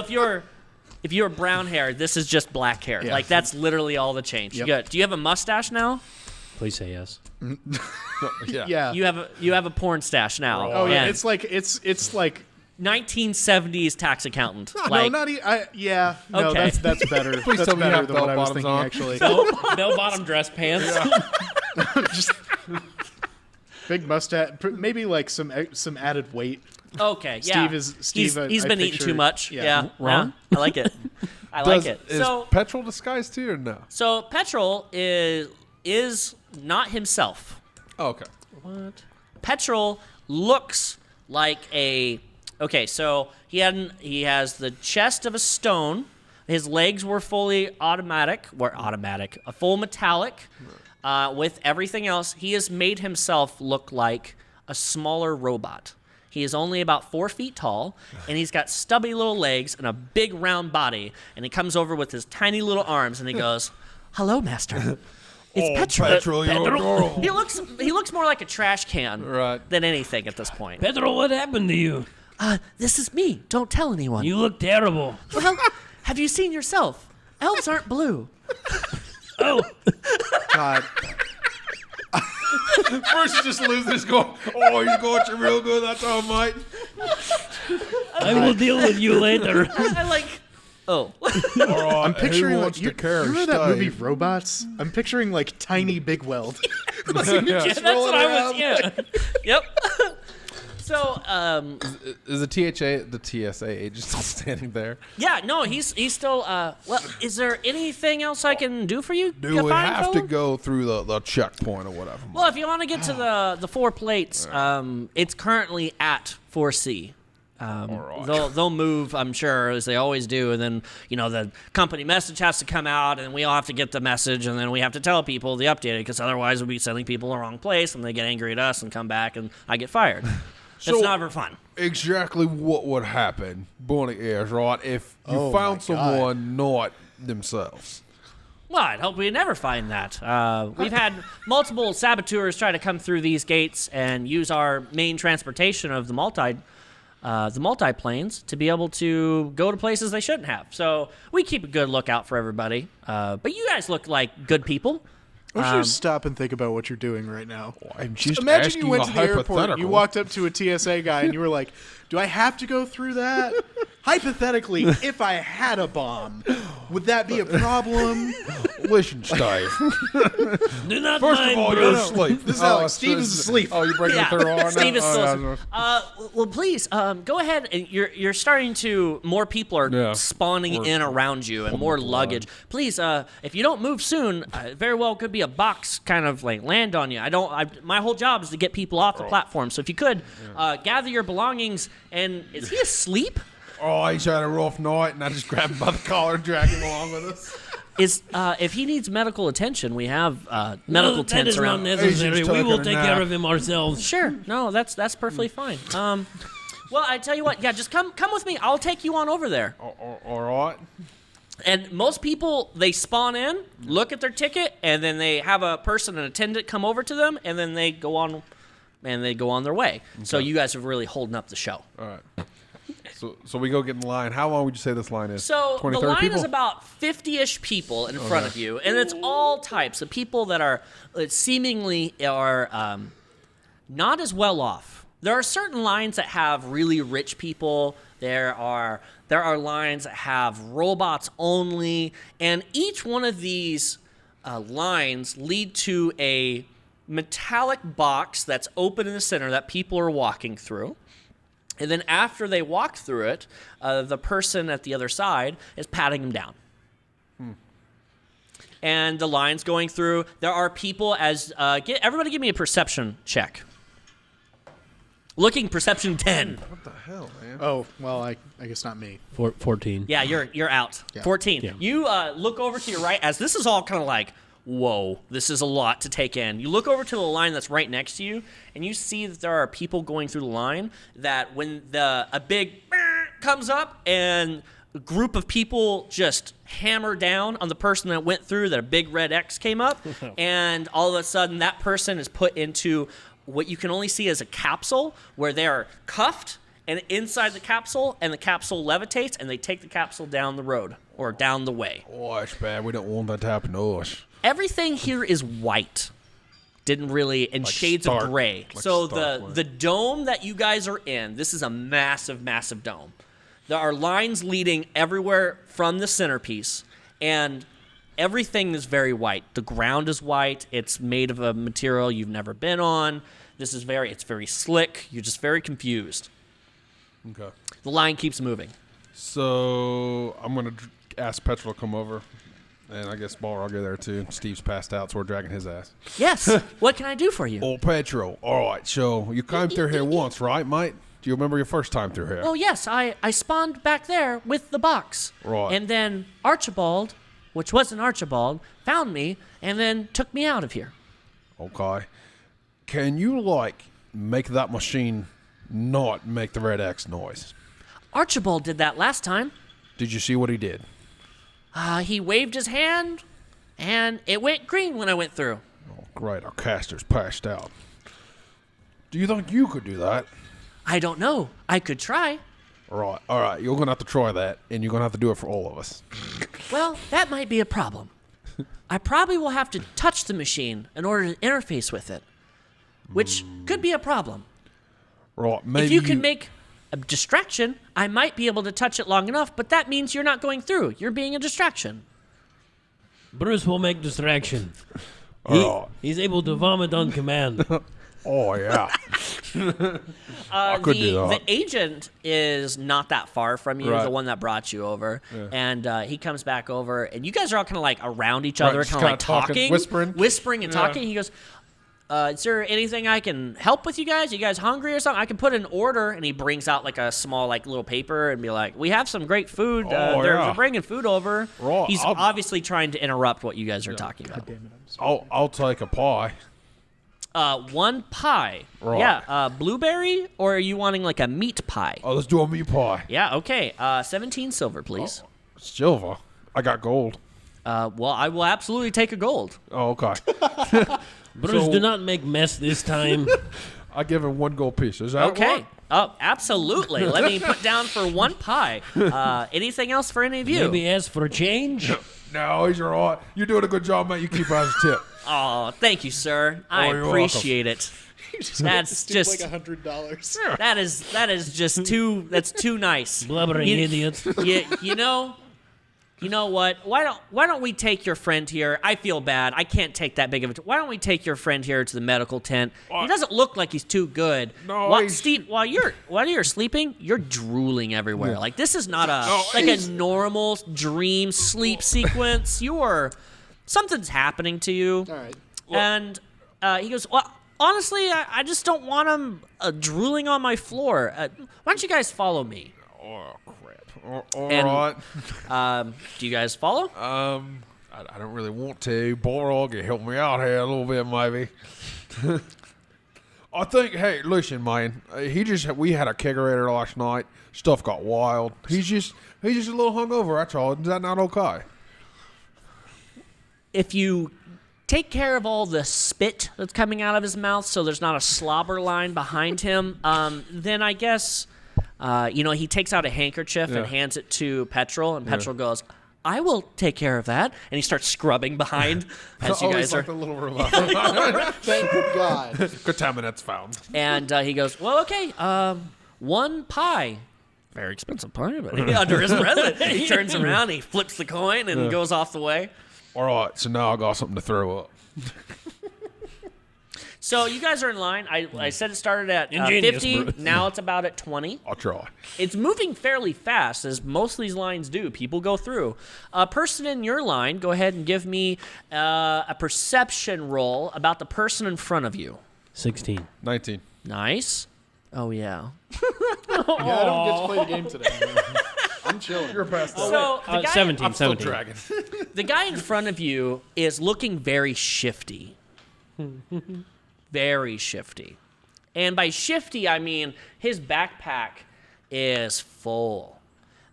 if you're brown hair, this is just black hair. Yeah. Like that's literally all the change. Yep. You got, do you have a mustache now? Please say yes. Yeah. Yeah. You have a porn stash now. Oh yeah. And It's like 1970s tax accountant. no, Like, not yeah. No, Okay. that's better. Please That's tell me you better have than what I was bell-bottoms thinking. on. Actually, Bell bottom dress pants. just big mustache. Maybe like some added weight. okay, yeah. Steve, He's I been eating picture- too much. yeah. Yeah, Wrong? I like it. I like it. Is So petrol disguised too or no? Petrol is not himself. Oh, okay. What? Petrol looks like a. Okay, so he has the chest of a stone. His legs were fully a full metallic. With everything else, he has made himself look like a smaller robot. He is only about 4 feet tall, and he's got stubby little legs and a big round body. And he comes over with his tiny little arms, and he goes, "Hello, master." It's Petrol. Petrol, you're adorable. He looks more like a trash can Right. than anything at this point. Pedro, what happened to you? This is me. Don't tell anyone. You look terrible. Well, have you seen yourself? Elves aren't blue. Oh, God. First, you just lose this going, oh, you got you real good. That's all, mate. I will deal with you later. I like. Oh, All right, I'm picturing who like wants you to carry remember that movie Steve? Robots? I'm picturing like tiny Big Weld. yeah, that's what I was. Yeah. Yep. So, Is the TSA agent still standing there? yeah, no, he's still. Well, is there anything else I can do for you? Do we fine have fellow? to go through the checkpoint or whatever? Well, if you want to get to the 4 plates, it's currently at 4C. right. They'll move, I'm sure, as they always do, and then the company message has to come out, and we all have to get the message, and then we have to tell people the updated, because otherwise we'll be sending people the wrong place, and they get angry at us and come back, and I get fired. It's So- never fun. Exactly what would happen, Bonnie is, right, if you Oh, my found God. someone not themselves? Well, I'd hope we never find that. We've had multiple saboteurs try to come through these gates and use our main transportation of the multi-planes to be able to go to places they shouldn't have. So we keep a good lookout for everybody. But you guys look like good people. I want you to stop and think about what you're doing right now. I'm just Imagine asking you went a to the airport, hypothetical. you walked up to a TSA guy, and you were like, "Do I have to go through that?" Hypothetically, if I had a bomb, would that be a problem? Listen, Steve. Do not First mind, of all, bro. you're asleep. This is Alex. Steve is asleep. Oh, you're breaking the third arm now? Steve is Oh, still. no, no. Well, please go ahead. And you're starting to. More people are Yeah. spawning in around you, and more luggage. Please, if you don't move soon, very well could be a box kind of like land on you. My whole job is to get people off the platform. So if you could gather your belongings. And is he asleep? Oh, he's had a rough night, and I just grabbed him by the collar and dragged him along with us. If he needs medical attention, we have medical No, that tents is not around. necessary. He's We will taking a take nap. care of him ourselves. Sure, no, that's perfectly fine. Well, I tell you what, yeah, just come with me. I'll take you on over there. All right. And most people, they spawn in, look at their ticket, and then they have a person, an attendant, come over to them, and then they go on, their way. So you guys are really holding up the show. All right. So we go get in line. How long would you say this line is? So 20, the 30 line people? is about 50-ish people in front of you, and it's all types of people that are seemingly are not as well off. There are certain lines that have really rich people. There are lines that have robots only, and each one of these lines lead to a metallic box that's open in the center that people are walking through. And then after they walk through it, the person at the other side is patting them down. And the line's going through. There are people everybody give me a perception check. Looking perception 10. What the hell, man? Oh, well, I guess not me. 14. Yeah, you're out. Yeah. 14. Yeah. You look over to your right as this is all kind of like, whoa, this is a lot to take in. You look over to the line that's right next to you, and you see that there are people going through the line that when a big comes up and a group of people just hammer down on the person that went through, that a big red X came up, and all of a sudden that person is put into what you can only see as a capsule where they are cuffed and inside the capsule, and the capsule levitates, and they take the capsule down the road or down the way. Oh, it's bad. We don't want that to happen to us. Everything here is white. didn't really, and Like shades Stark. of gray. Like So Stark, the dome that you guys are in, this is a massive, massive dome. There are lines leading everywhere from the centerpiece, and everything is very white. The ground is white. It's made of a material you've never been on. It's very slick. You're just very confused. Okay. The line keeps moving. So I'm gonna ask Petrol to come over, and I guess Balrog will get there too. Steve's passed out, so we're dragging his ass. Yes. What can I do for you? Oh, Petrol. All right. So you came through here once, right, mate? Do you remember your first time through here? Oh, yes. I spawned back there with the box. Right. And then Archibald, which wasn't Archibald, found me and then took me out of here. Okay. Can you make that machine not make the red X noise? Archibald did that last time. Did you see what he did? He waved his hand, and it went green when I went through. Oh, great. Our caster's passed out. Do you think you could do that? I don't know. I could try. All right. You're going to have to try that, and you're going to have to do it for all of us. Well, that might be a problem. I probably will have to touch the machine in order to interface with it, which could be a problem. Right. Maybe If you can make a distraction, I might be able to touch it long enough, but that means you're not going through. You're being a distraction. Bruce will make distraction. All right. He's able to vomit on command. Oh, yeah. I could do The that. agent is not that far from you, Right. the one that brought you over, and he comes back over, and you guys are all kind of like around each Right, other, just kind of like kinda talking, talking, whispering and Yeah. talking. He goes, "Is there anything I can help with you guys? You guys hungry or something? I can put an order." And he brings out like a small little paper and be like, "We have some great food. They're bringing food over." Right, He's I'll- obviously trying to interrupt what you guys are talking about. I'll take a pie. 1 pie. Right. Yeah, blueberry, or are you wanting like a meat pie? Oh, let's do a meat pie. Yeah, okay. 17 silver, please. Silver. I got gold. Well, I will absolutely take a gold. Oh, okay. Bruce, So- do not make mess this time. I give him 1 gold piece. Is that Okay. what? Oh, absolutely. Let me put down for 1 pie. Anything else for any of you? Maybe ask for change. No, he's all right. You're doing a good job, mate. You keep as a tip. Oh, thank you, sir. I you're appreciate it. That's just like $100. that is just too nice. Blubbering You- idiot. You know what? Why don't we take your friend here? I feel bad. I can't take that big of a. Why don't we take your friend here to the medical tent? He doesn't look like he's too good. No, while, he's- Steve, while you're sleeping, you're drooling everywhere. Like this is not a he's- normal dream sleep sequence. Something's happening to you. All right. And he goes, well, honestly, I just don't want him drooling on my floor. Why don't you guys follow me? Oh, crap. All And- right. Do you guys follow? I don't really want to. Balrog can help me out here a little bit, maybe. I think, hey, listen, man. We had a kegerator last night. Stuff got wild. He's just a little hungover, that's all. Is that not okay? If you take care of all the spit that's coming out of his mouth so there's not a slobber line behind him, then I guess, he takes out a handkerchief and hands it to Petrol, and Petrol goes, I will take care of that. And he starts scrubbing behind as you guys Always are. like the little robot. Thank God. Contaminants found. And he goes, well, okay, 1 pie. Very expensive pie, but under his breath, he turns around, he flips the coin, and goes off the way. All right, so now I got something to throw up. So you guys are in line. I said it started at Ingenious, 50. Bruce. Now it's about at 20. I'll try. It's moving fairly fast, as most of these lines do. People go through. A person in your line, go ahead and give me a perception roll about the person in front of you. 16. 19. Nice. Oh, yeah. Yeah, I don't get to play the game today. I'm chilling. You're past that. So the guy, 17. I'm still 17. dragging. the guy in front of you is looking very shifty. Very shifty. And by shifty, I mean his backpack is full.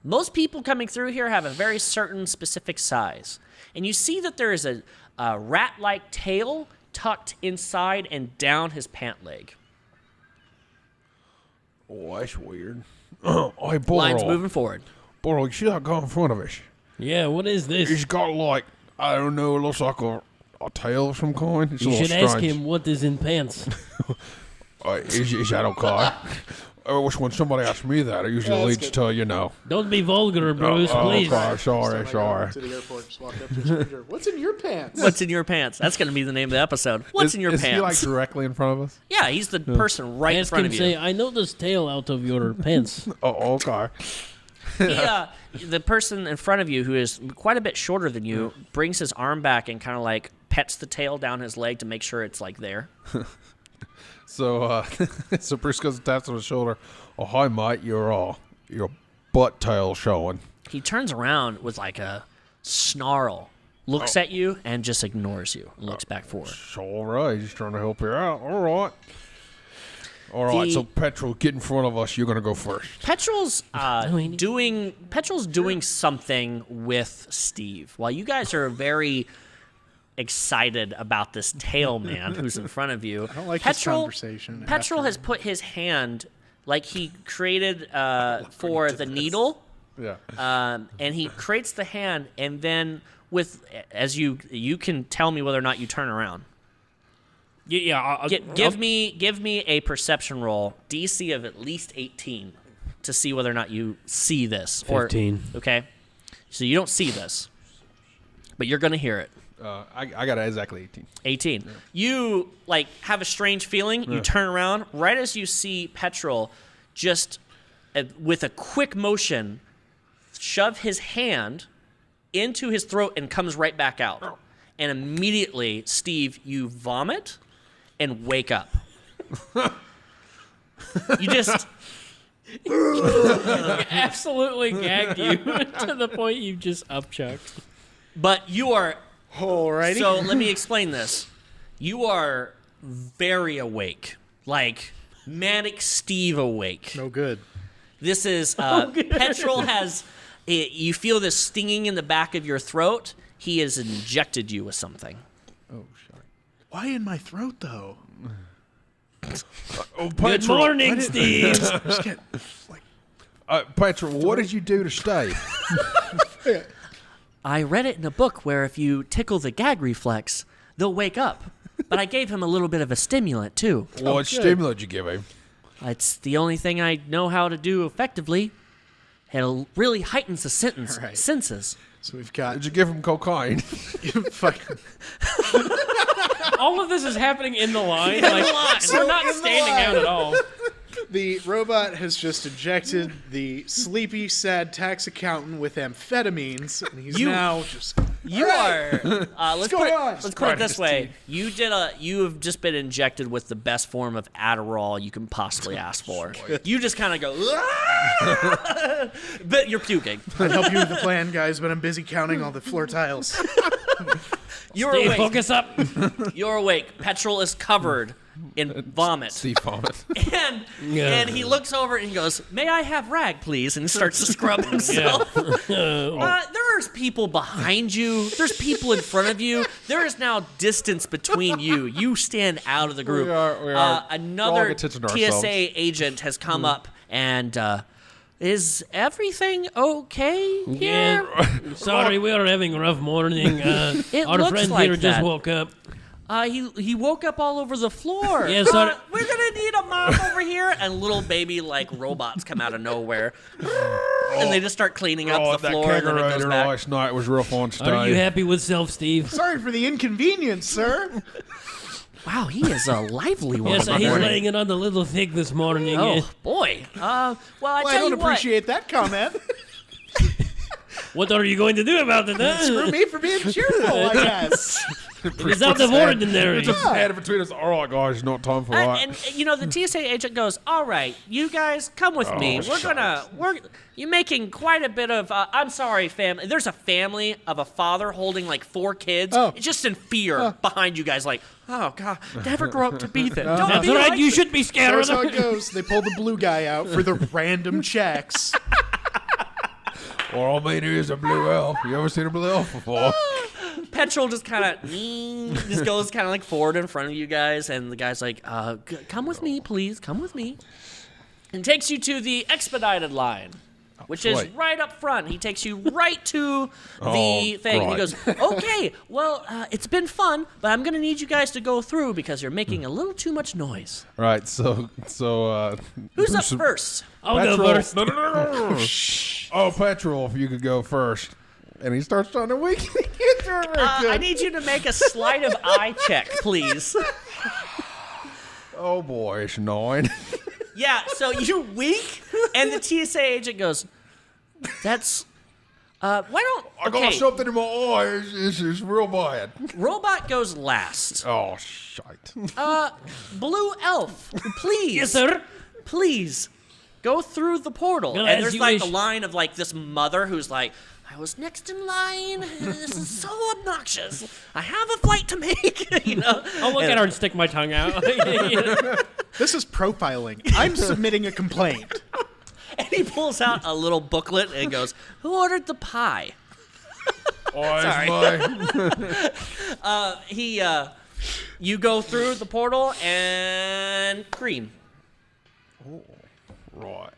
Most people coming through here have a very certain specific size. And you see that there is a rat-like tail tucked inside and down his pant leg. Oh, that's weird. Oh, hey, Line's Balrog. moving forward. Balrog, you see that guy in front of us? Yeah, what is this? He's got I don't know, it looks like a a tail of some kind? It's a You little should ask strange. him what is in pants. Is that okay? I wish when somebody asks me that, I usually lead to tell you no. Don't be vulgar, Bruce, please. Okay, sorry. To the airport, just walked up to a stranger. What's in your pants? What's in your pants? That's going to be the name of the episode. What's in your is pants? he like directly in front of us? Yeah, he's the person right in Ask front him, of say, you. I know this tail out of your pants. Oh, okay. The person in front of you, who is quite a bit shorter than you, brings his arm back and kind of like pets the tail down his leg to make sure it's like there. So, so Bruce goes and taps on his shoulder. Oh, hi, mate. Your butt tail showing. He turns around with like a snarl, looks at you, and just ignores you and looks back forward. It's all right. He's trying to help you out. All right. All right. So, Petrol, get in front of us. You're gonna go first. Petrol's doing something with Steve. While you guys are very excited about this tail man who's in front of you, I don't like this conversation. Petrol after- has put his hand, like he created for the needle, Yeah. and he creates the hand, and then as you can tell me whether or not you turn around. Yeah, Give me a perception roll, DC of at least 18, to see whether or not you see this. 15. Okay, so you don't see this, but you're gonna hear it. I got exactly 18. 18. Yeah. You like have a strange feeling. You turn around right as you see Petrol, just with a quick motion, shove his hand into his throat and comes right back out. And immediately, Steve, you vomit and wake up. You just absolutely gagged you to the point you just upchucked. But you are. Alrighty. So let me explain this. You are very awake, like manic Steve awake. No good. This is Petrol has. You feel this stinging in the back of your throat. He has injected you with something. Oh, sorry. Why in my throat, though? Oh, Good morning, Steve. Just get, like, Petrol, what did you do to stay? I read it in a book where if you tickle the gag reflex, they'll wake up. But I gave him a little bit of a stimulant, too. What stimulant did you give him? It's the only thing I know how to do effectively. It really heightens the senses. so we've got Did you give him cocaine? fucking All of this is happening in the line. We're not standing out at all. the robot has just injected the sleepy, sad tax accountant with amphetamines, and he's now just. You are. Let's going on? put it this way. You have just been injected with the best form of Adderall you can possibly ask for. You just kind of go, "Ah!" But you're puking. I'd help you with the plan, guys, but I'm busy counting all the floor tiles. You're Steve, awake. focus up. You're awake. Petrol is covered in vomit. Steve vomit. And he looks over and he goes, "May I have rag, please?" And starts to scrub himself. There's people behind you. There's people in front of you. There is now distance between you. You stand out of the group. We are. We're Another all attention to ourselves. TSA agent has come up and is everything okay here? Yeah. Sorry, we are having a rough morning. It Our looks friend like here just that. woke up. He woke up all over the floor. Yeah, sorry. We're gonna need a mop over here. And little baby like robots come out of nowhere, and they just start cleaning up the that floor. And then it goes kegerator back. last night was real fun today. Are you happy with self, Steve? Sorry for the inconvenience, sir. Wow, he is a lively one. Yes, this he's morning. laying it on the little thick this morning. Oh boy. Well, I Well, I tell don't you what. appreciate that comment. What are you going to do about it? Screw me for being cheerful, I guess. It's out of ordinary. Head between us. All right, guys, not time for that. And you know the TSA agent goes, "All right, you guys come with me. You're making quite a bit of. I'm sorry, family. There's a family of a father holding like 4 kids, just in fear behind you guys. Like, oh god, never grow up to be that. Don't That's be right. like You should be scared That's of how them. it goes. They pull the blue guy out for the random checks. All I mean is a blue elf. You ever seen a blue elf before? Petrol just kind of just goes kind of like forward in front of you guys, and the guy's like, "Come with me, please. Come with me," and takes you to the expedited line. which is sweet. right up front. He takes you right to the thing. And he right. goes, okay, well, it's been fun, but I'm going to need you guys to go through because you're making a little too much noise. Right. So Who's up Bruce- first? I'll go Petrol. first. No. Oh, Petrol, if you could go first. And he starts trying to weaken. He can't do it very good. I need you to make a sleight of eye check, please. Oh boy, it's 9. Yeah, so you wink, and the TSA agent goes, that's, why don't, I got something in my eye. It's real bad. Robot goes last. Oh, shite. Blue Elf, please. Yes, sir. Please, go through the portal. Well, and as there's you like wish. a line of like this mother who's like, I was next in line. This is so obnoxious. I have a flight to make. You know? I'll look at her and stick my tongue out. This is profiling. I'm submitting a complaint. And he pulls out a little booklet and goes, who ordered the pie? Oh, it's my. You go through the portal and green. Right.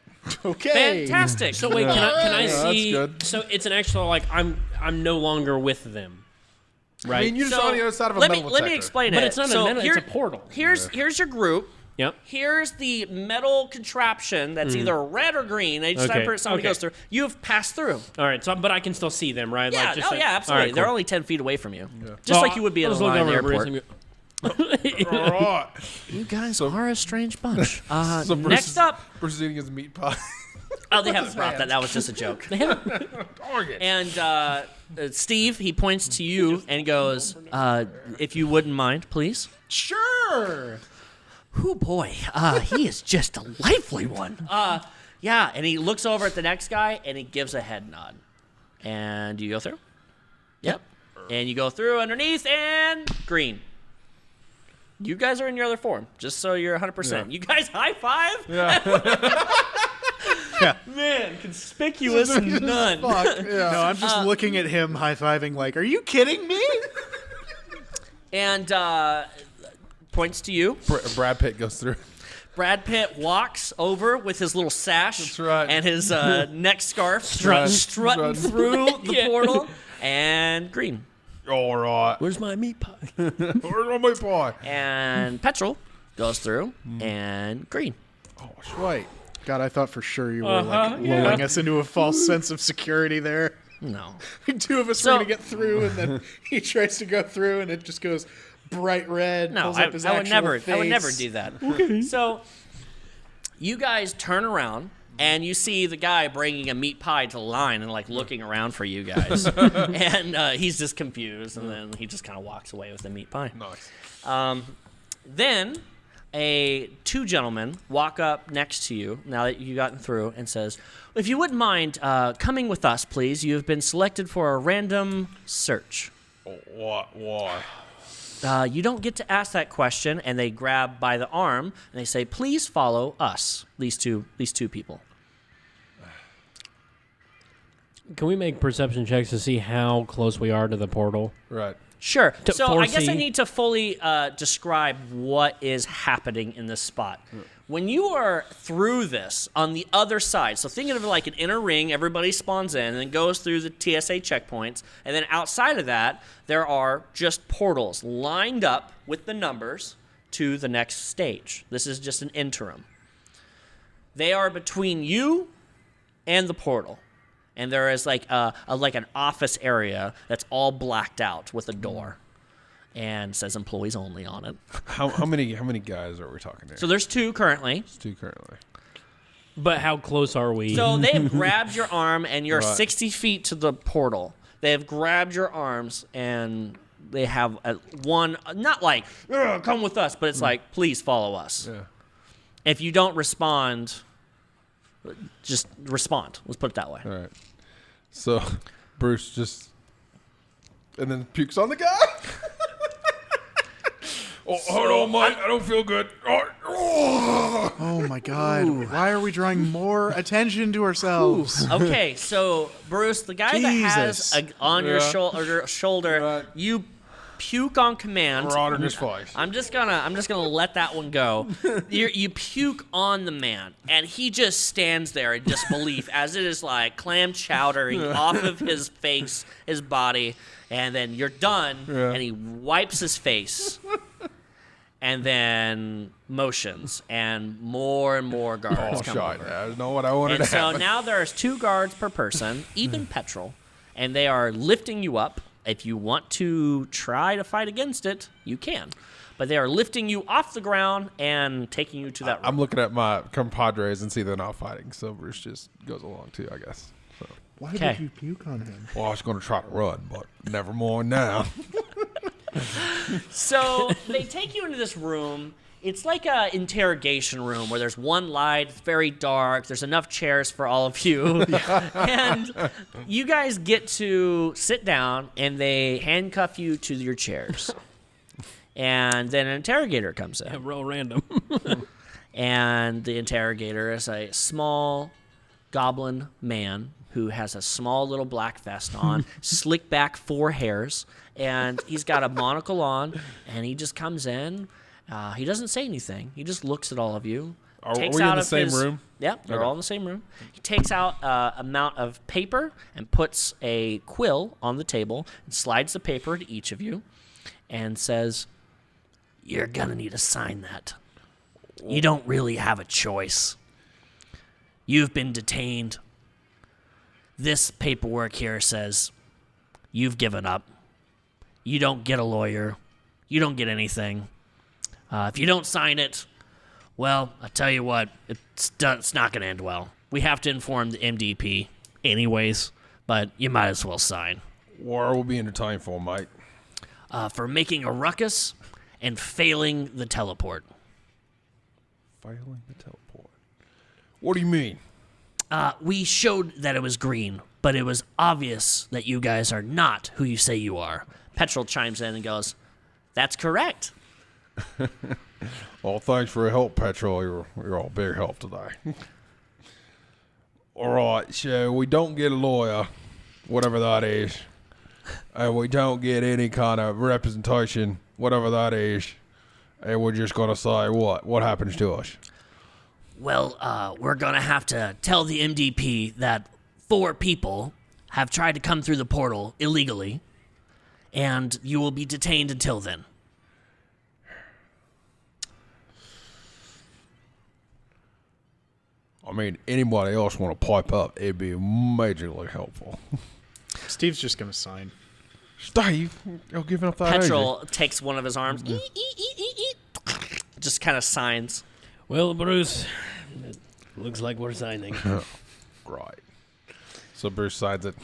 Okay. Fantastic. So wait, can I Yeah, that's see? good. So it's an actual like I'm no longer with them, right? I mean, you're just So, on the other side of a let metal me detector. explain But it. it's not a So metal, it's a portal. Here's your group. Yep. Here's the metal contraption that's either red or green. Each Okay, time somebody okay. goes through, you've passed through. All right. So, but I can still see them, right? Yeah, Like, just yeah, absolutely. All right, They're cool. only 10 feet away from you, just Well, like you would be at I'll a just look line over at airport. Bruce All right. You guys are a strange bunch. So Bruce Next is- up, Bruce is eating his meat pie. oh, they haven't brought that. That was just a joke. And Steve, he points to you and goes, "If you wouldn't mind, please." Sure. Oh boy, he is just a lively one. Yeah, and he looks over at the next guy and he gives a head nod. And you go through? Yep. And you go through underneath and green. You guys are in your other form, just so you're 100%. Yeah. You guys high five? Yeah. Man, conspicuous none. Fuck. Yeah. No, I'm just looking at him high-fiving like, are you kidding me? And points to you. Brad Pitt goes through. Brad Pitt walks over with his little sash That's right. and his neck scarf, Strutting. strutting through the Yeah. portal, and green. All right. Where's my meat pie? Where's my meat pie? And Petrol goes through, and green. Oh, sweet. God, I thought for sure you were like lulling us into a false sense of security there. No. Two of us So- were gonna get through, and then he tries to go through, and it just goes bright red. No, pulls I up his would actual never. face. I would never do that. Okay. So, you guys turn around and you see the guy bringing a meat pie to the line and like looking around for you guys, and he's just confused, and then he just kind of walks away with the meat pie. Nice. Then, two gentlemen walk up next to you now that you've gotten through and says, "If you wouldn't mind coming with us, please. You have been selected for a random search." What? Why? You don't get to ask that question, and they grab by the arm and they say, "Please follow us." These two people. Can we make perception checks to see how close we are to the portal? Right. Sure. To So I guess I foresee- need to fully describe what is happening in this spot. When you are through this on the other side, so think of it like an inner ring, everybody spawns in and then goes through the TSA checkpoints, and then outside of that, there are just portals lined up with the numbers to the next stage. This is just an interim. They are between you and the portal. And there is like like an office area that's all blacked out with a door, and says employees only on it. How many guys are we talking here? So there's two currently. It's 2 currently. But how close are we? So they have grabbed your arm, and you're Right. 60 feet to the portal. They have grabbed your arms, and they have one, not like, "Ugh, come with us, but it's like, please follow us. Yeah. If you don't respond, just respond. Let's put it that way. All right. So Bruce just and then pukes on the guy. Oh, hold on, mate. I don't feel good. Oh. Oh my God! Why are we drawing more attention to ourselves? Okay, so Bruce, the guy that has Jesus. on your Yeah. shoulder, Right. you puke on command. Right in his face. I'm just gonna let that one go. You puke on the man, and he just stands there in disbelief as it is like clam chowdering off of his face, his body, and then you're done, and he wipes his face. And then motions, and more guards come over. That's not what I wanted And to so happen. now there's 2 guards per person, even petrol, and they are lifting you up. If you want to try to fight against it, you can. But they are lifting you off the ground and taking you to that room. I'm looking at my compadres and see they're not fighting, so Bruce just goes along too, I guess. So. Why Okay. did you puke on him? Well, I was going to try to run, but never mind now. So they take you into this room. It's like a interrogation room where there's one light, it's very dark, there's enough chairs for all of you. And you guys get to sit down, and they handcuff you to your chairs. And then an interrogator comes in. Real random. And the interrogator is a small goblin man who has a small little black vest on, slick back 4 hairs, and he's got a monocle on, and he just comes in. He doesn't say anything. He just looks at all of you. Are takes we in out the of same his- room? Yeah, they're Okay. all in the same room. He takes out a amount of paper and puts a quill on the table and slides the paper to each of you and says, "You're going to need to sign that. You don't really have a choice. You've been detained. This paperwork here says you've given up. You don't get a lawyer. You don't get anything. If you don't sign it, well, I tell you what, it's not going to end well. We have to inform the MDP anyways, but you might as well sign. What are we being detained for, mate? For making a ruckus and failing the teleport. Failing the teleport. What do you mean? We showed that it was green, but it was obvious that you guys are not who you say you are." Petrol chimes in and goes, "That's correct." Well, thanks for your help, Petrol. You're all big help today. All right, so we don't get a lawyer, whatever that is, and we don't get any kind of representation, whatever that is, and we're just gonna say what happens to us. Well, we're going to have to tell the MDP that 4 people have tried to come through the portal illegally, and you will be detained until then. I mean, anybody else want to pipe up, it'd be majorly helpful. Steve's just gonna sign. Steve, you're giving up that Petrol takes one of his arms, just kind of signs. Well, Bruce, it looks like we're signing. Right. So Bruce signs it.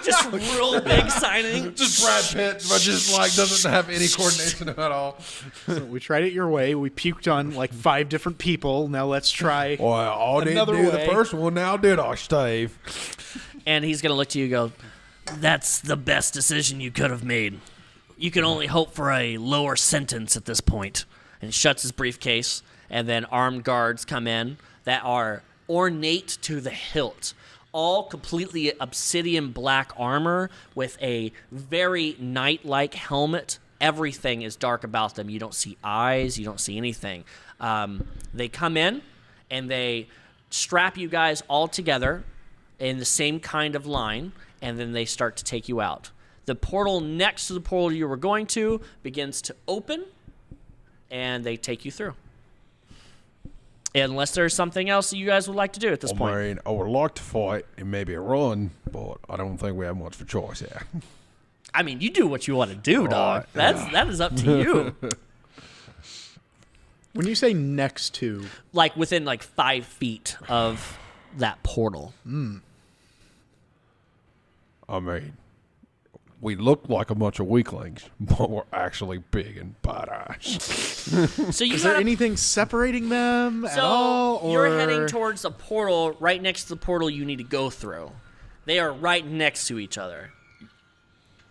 Just real big signing. Just Brad Pitt, but just like doesn't have any coordination at all. So we tried it your way. We puked on like 5 different people. Now let's try. Well, I didn't Another do way. the first one. Now did I, Steve? And he's going to look to you and go, "That's the best decision you could have made. You can only hope for a lower sentence at this point." And he shuts his briefcase, and then armed guards come in that are ornate to the hilt. All completely obsidian black armor with a very knight-like helmet. Everything is dark about them. You don't see eyes. You don't see anything. They come in, and they strap you guys all together in the same kind of line, and then they start to take you out. The portal next to the portal you were going to begins to open, and they take you through. Unless there's something else that you guys would like to do at this point. I mean, I would like to fight and maybe run, but I don't think we have much of a choice here. I mean, you do what you want to do, dog. Right. That is up to you. When you say next to, Like within like 5 feet of that portal. I mean, we look like a bunch of weaklings, but we're actually big and badass. So you is there gotta- anything separating them at So all? Or you're heading towards a portal right next to the portal you need to go through. They are right next to each other.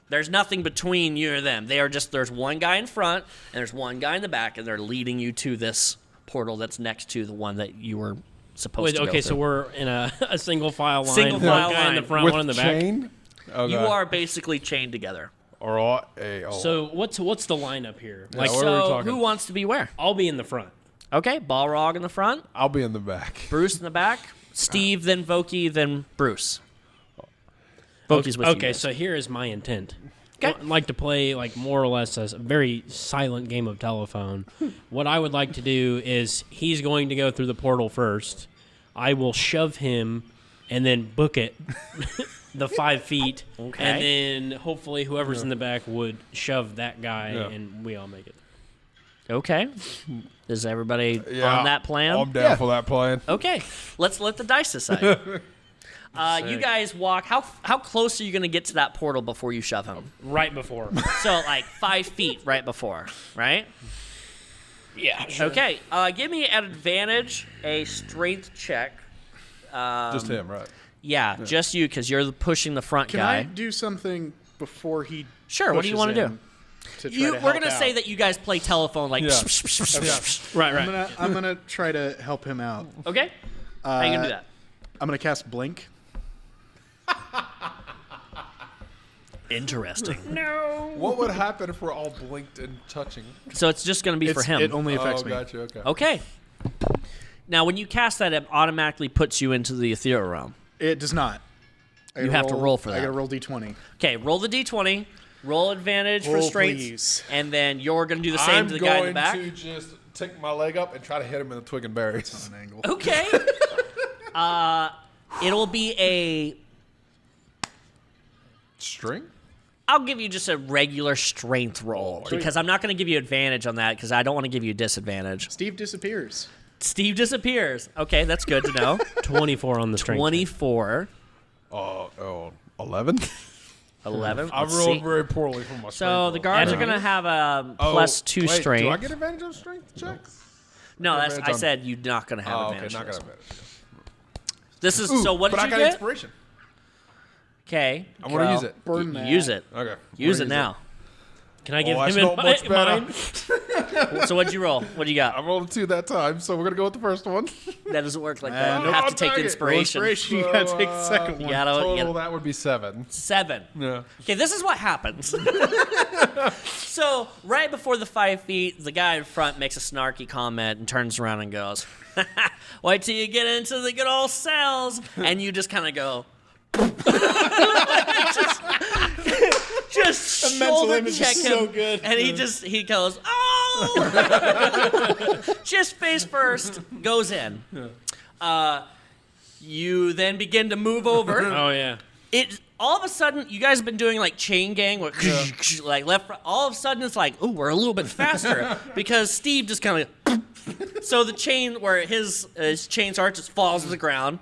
There's nothing between you and them. They are just, there's one guy in front and there's one guy in the back, and they're leading you to this portal that's next to the one that you were supposed Wait, to go okay, through. so we're in a single file line. Single one file guy in the line. front, With one in the back. chain? Okay. You are basically chained together. All right. Hey, So what's the lineup here? Like, what are we So talking? who wants to be where? I'll be in the front. Okay, Balrog in the front, I'll be in the back. Bruce in the back, Steve, then Voquis, then Bruce. Voquis with you Okay, guys. so here is my intent. Okay. I'd like to play like more or less a very silent game of telephone. What I would like to do is he's going to go through the portal first. I will shove him and then book it the 5 feet. Okay. And then hopefully whoever's in the back would shove that guy Yeah. and we all make it. Okay. Is everybody Yeah, on that plan? I'm down for that plan. Okay. Let's let the dice decide. You guys walk. How close are you going to get to that portal before you shove him? Right before. So like 5 feet right before, right? Yeah. Sure. Okay. Give me at advantage a strength check. Just him, right? Yeah, just you because you're pushing the front Can guy. I do something before he? Sure, what do you pushes wanna do? in to try You, to we're help gonna out? say that you guys play telephone like. Yeah. Right, I'm right. gonna try to help him out. Okay. How you gonna do that? I'm gonna cast blink. Interesting. What would happen if we're all blinked and touching? So it's just gonna be for him. It only affects me. Gotcha. Okay. Okay. Now, when you cast that, it automatically puts you into the ethereal realm. It does not. I You gotta have to roll for I that. gotta roll d20. Okay, roll the d20, roll advantage for Roll, strength, please. and then you're going to do the same I'm to the guy in the going back. to just take my leg up and try to hit him in the twig and berries. An angle. Okay. It'll be a. String? I'll give you just a regular strength roll because I'm not going to give you advantage on that because I don't want to give you a disadvantage. Steve disappears. Steve disappears. Okay, that's good to know. 24 on the strength. 24, 11? 11. I Let's rolled see. very poorly for my strength. So the guards are going to have a plus 2 wait, strength. Do I get advantage on strength checks? No, that's advantage I on- said you're not going to have Oh, okay, advantage. not on gonna this one. advantage. This is Ooh, so. What did but you I got get? inspiration. Okay, I'm gonna use it. Burn that. Use it. Okay. Use it now. Can I give that's him not much better. mine? So what'd you roll? What do you I got? rolled a 2 that time, so we're gonna go with the first one. That doesn't work like that. You no, have I'll to take the take it. inspiration. You gotta take the second You one. gotta, you Total, gotta- that would be 7. 7. Yeah. Okay, this is what happens. So right before the 5 feet, the guy in front makes a snarky comment and turns around and goes, "Wait till you get into the good old cells," and you just kind of go. just mental shoulder image is check him, so good. and he goes, "Oh!" Just face first, goes in. You then begin to move over. Oh, yeah. It all of a sudden, you guys have been doing like chain gang, where, like left. Right, all of a sudden, it's like, oh, we're a little bit faster because Steve just kind of. So the chain where his chain starts just falls to the ground.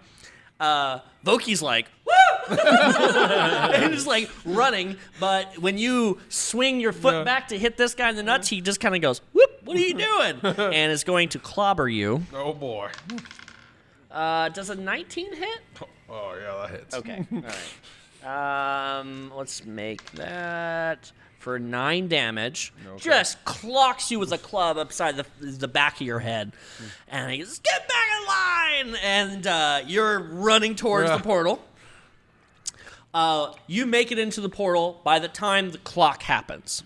Voquis like, woo! And he's like running, but when you swing your foot back to hit this guy in the nuts, he just kind of goes, whoop, what are you doing? And is going to clobber you. Oh boy. Does a 19 hit? Oh yeah, that hits. Okay, all right. Let's make that for 9 damage. Okay. Just clocks you with a club upside the back of your head, and he goes, "Get back in line!" And you're running towards the portal. You make it into the portal by the time the clock happens.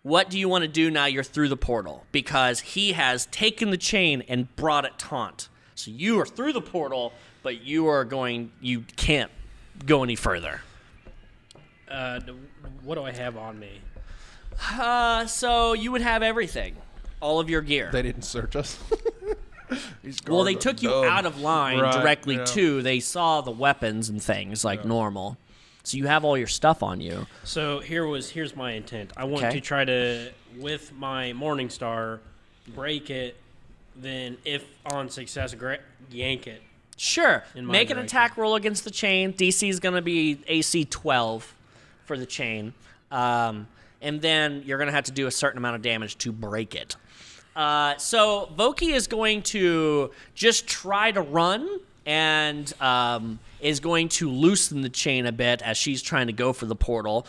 What do you want to do now you're through the portal? Because he has taken the chain and brought it taunt. So you are through the portal, but you can't go any further. What do I have on me? So you would have everything. All of your gear. They didn't search us. Well, they took you out of line Right, directly yeah. to. They saw the weapons and things like normal. So you have all your stuff on you. So here's my intent. I want Okay. to try to, with my Morning Star, break it. Then, if on success, yank it. Sure. In my Make an direction. attack roll against the chain. DC is going to be AC 12 for the chain. And then you're going to have to do a certain amount of damage to break it. So Voquis is going to just try to run, and is going to loosen the chain a bit as she's trying to go for the portal.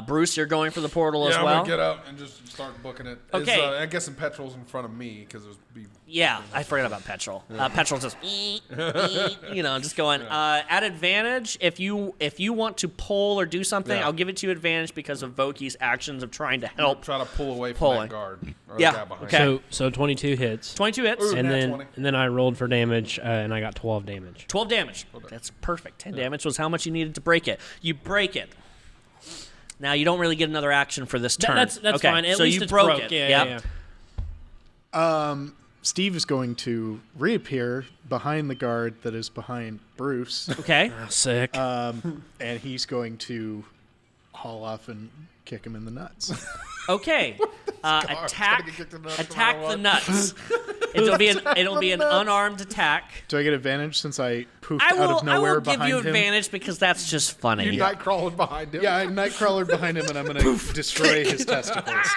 Bruce, you're going for the portal as I'm well? gonna get up and just start booking it. Okay. I guess Petrol's in front of me because it was be. Yeah, I forgot about Petrol. Petrol's just, just going. At advantage, if you want to pull or do something, Yeah. I'll give it to you advantage because of Voquis' actions of trying to help. Try to pull away from Pulling. that guard. Or Yeah, the guy behind okay. you. So 22 hits. 22 hits. Ooh. And Nat then 20. I rolled for damage, and I got 12 damage. 12 damage. That's perfect. 10 damage was how much you needed to break it. You break it. Now, you don't really get another action for this turn. That's okay. fine. At so least you it's broke broke. it. Yeah, Yep. yeah. Steve is going to reappear behind the guard that is behind Bruce, Okay. Oh, sick. and he's going to haul off and kick him in the nuts. Okay. Attack. Gotta get kicked in the nuts no Attack matter the what. nuts. It'll be an unarmed attack. Do I get advantage since I poofed I out of will nowhere give behind you him? advantage because that's just funny. You night crawling behind him. Yeah, I nightcrawler behind him, and I'm going to destroy his testicles.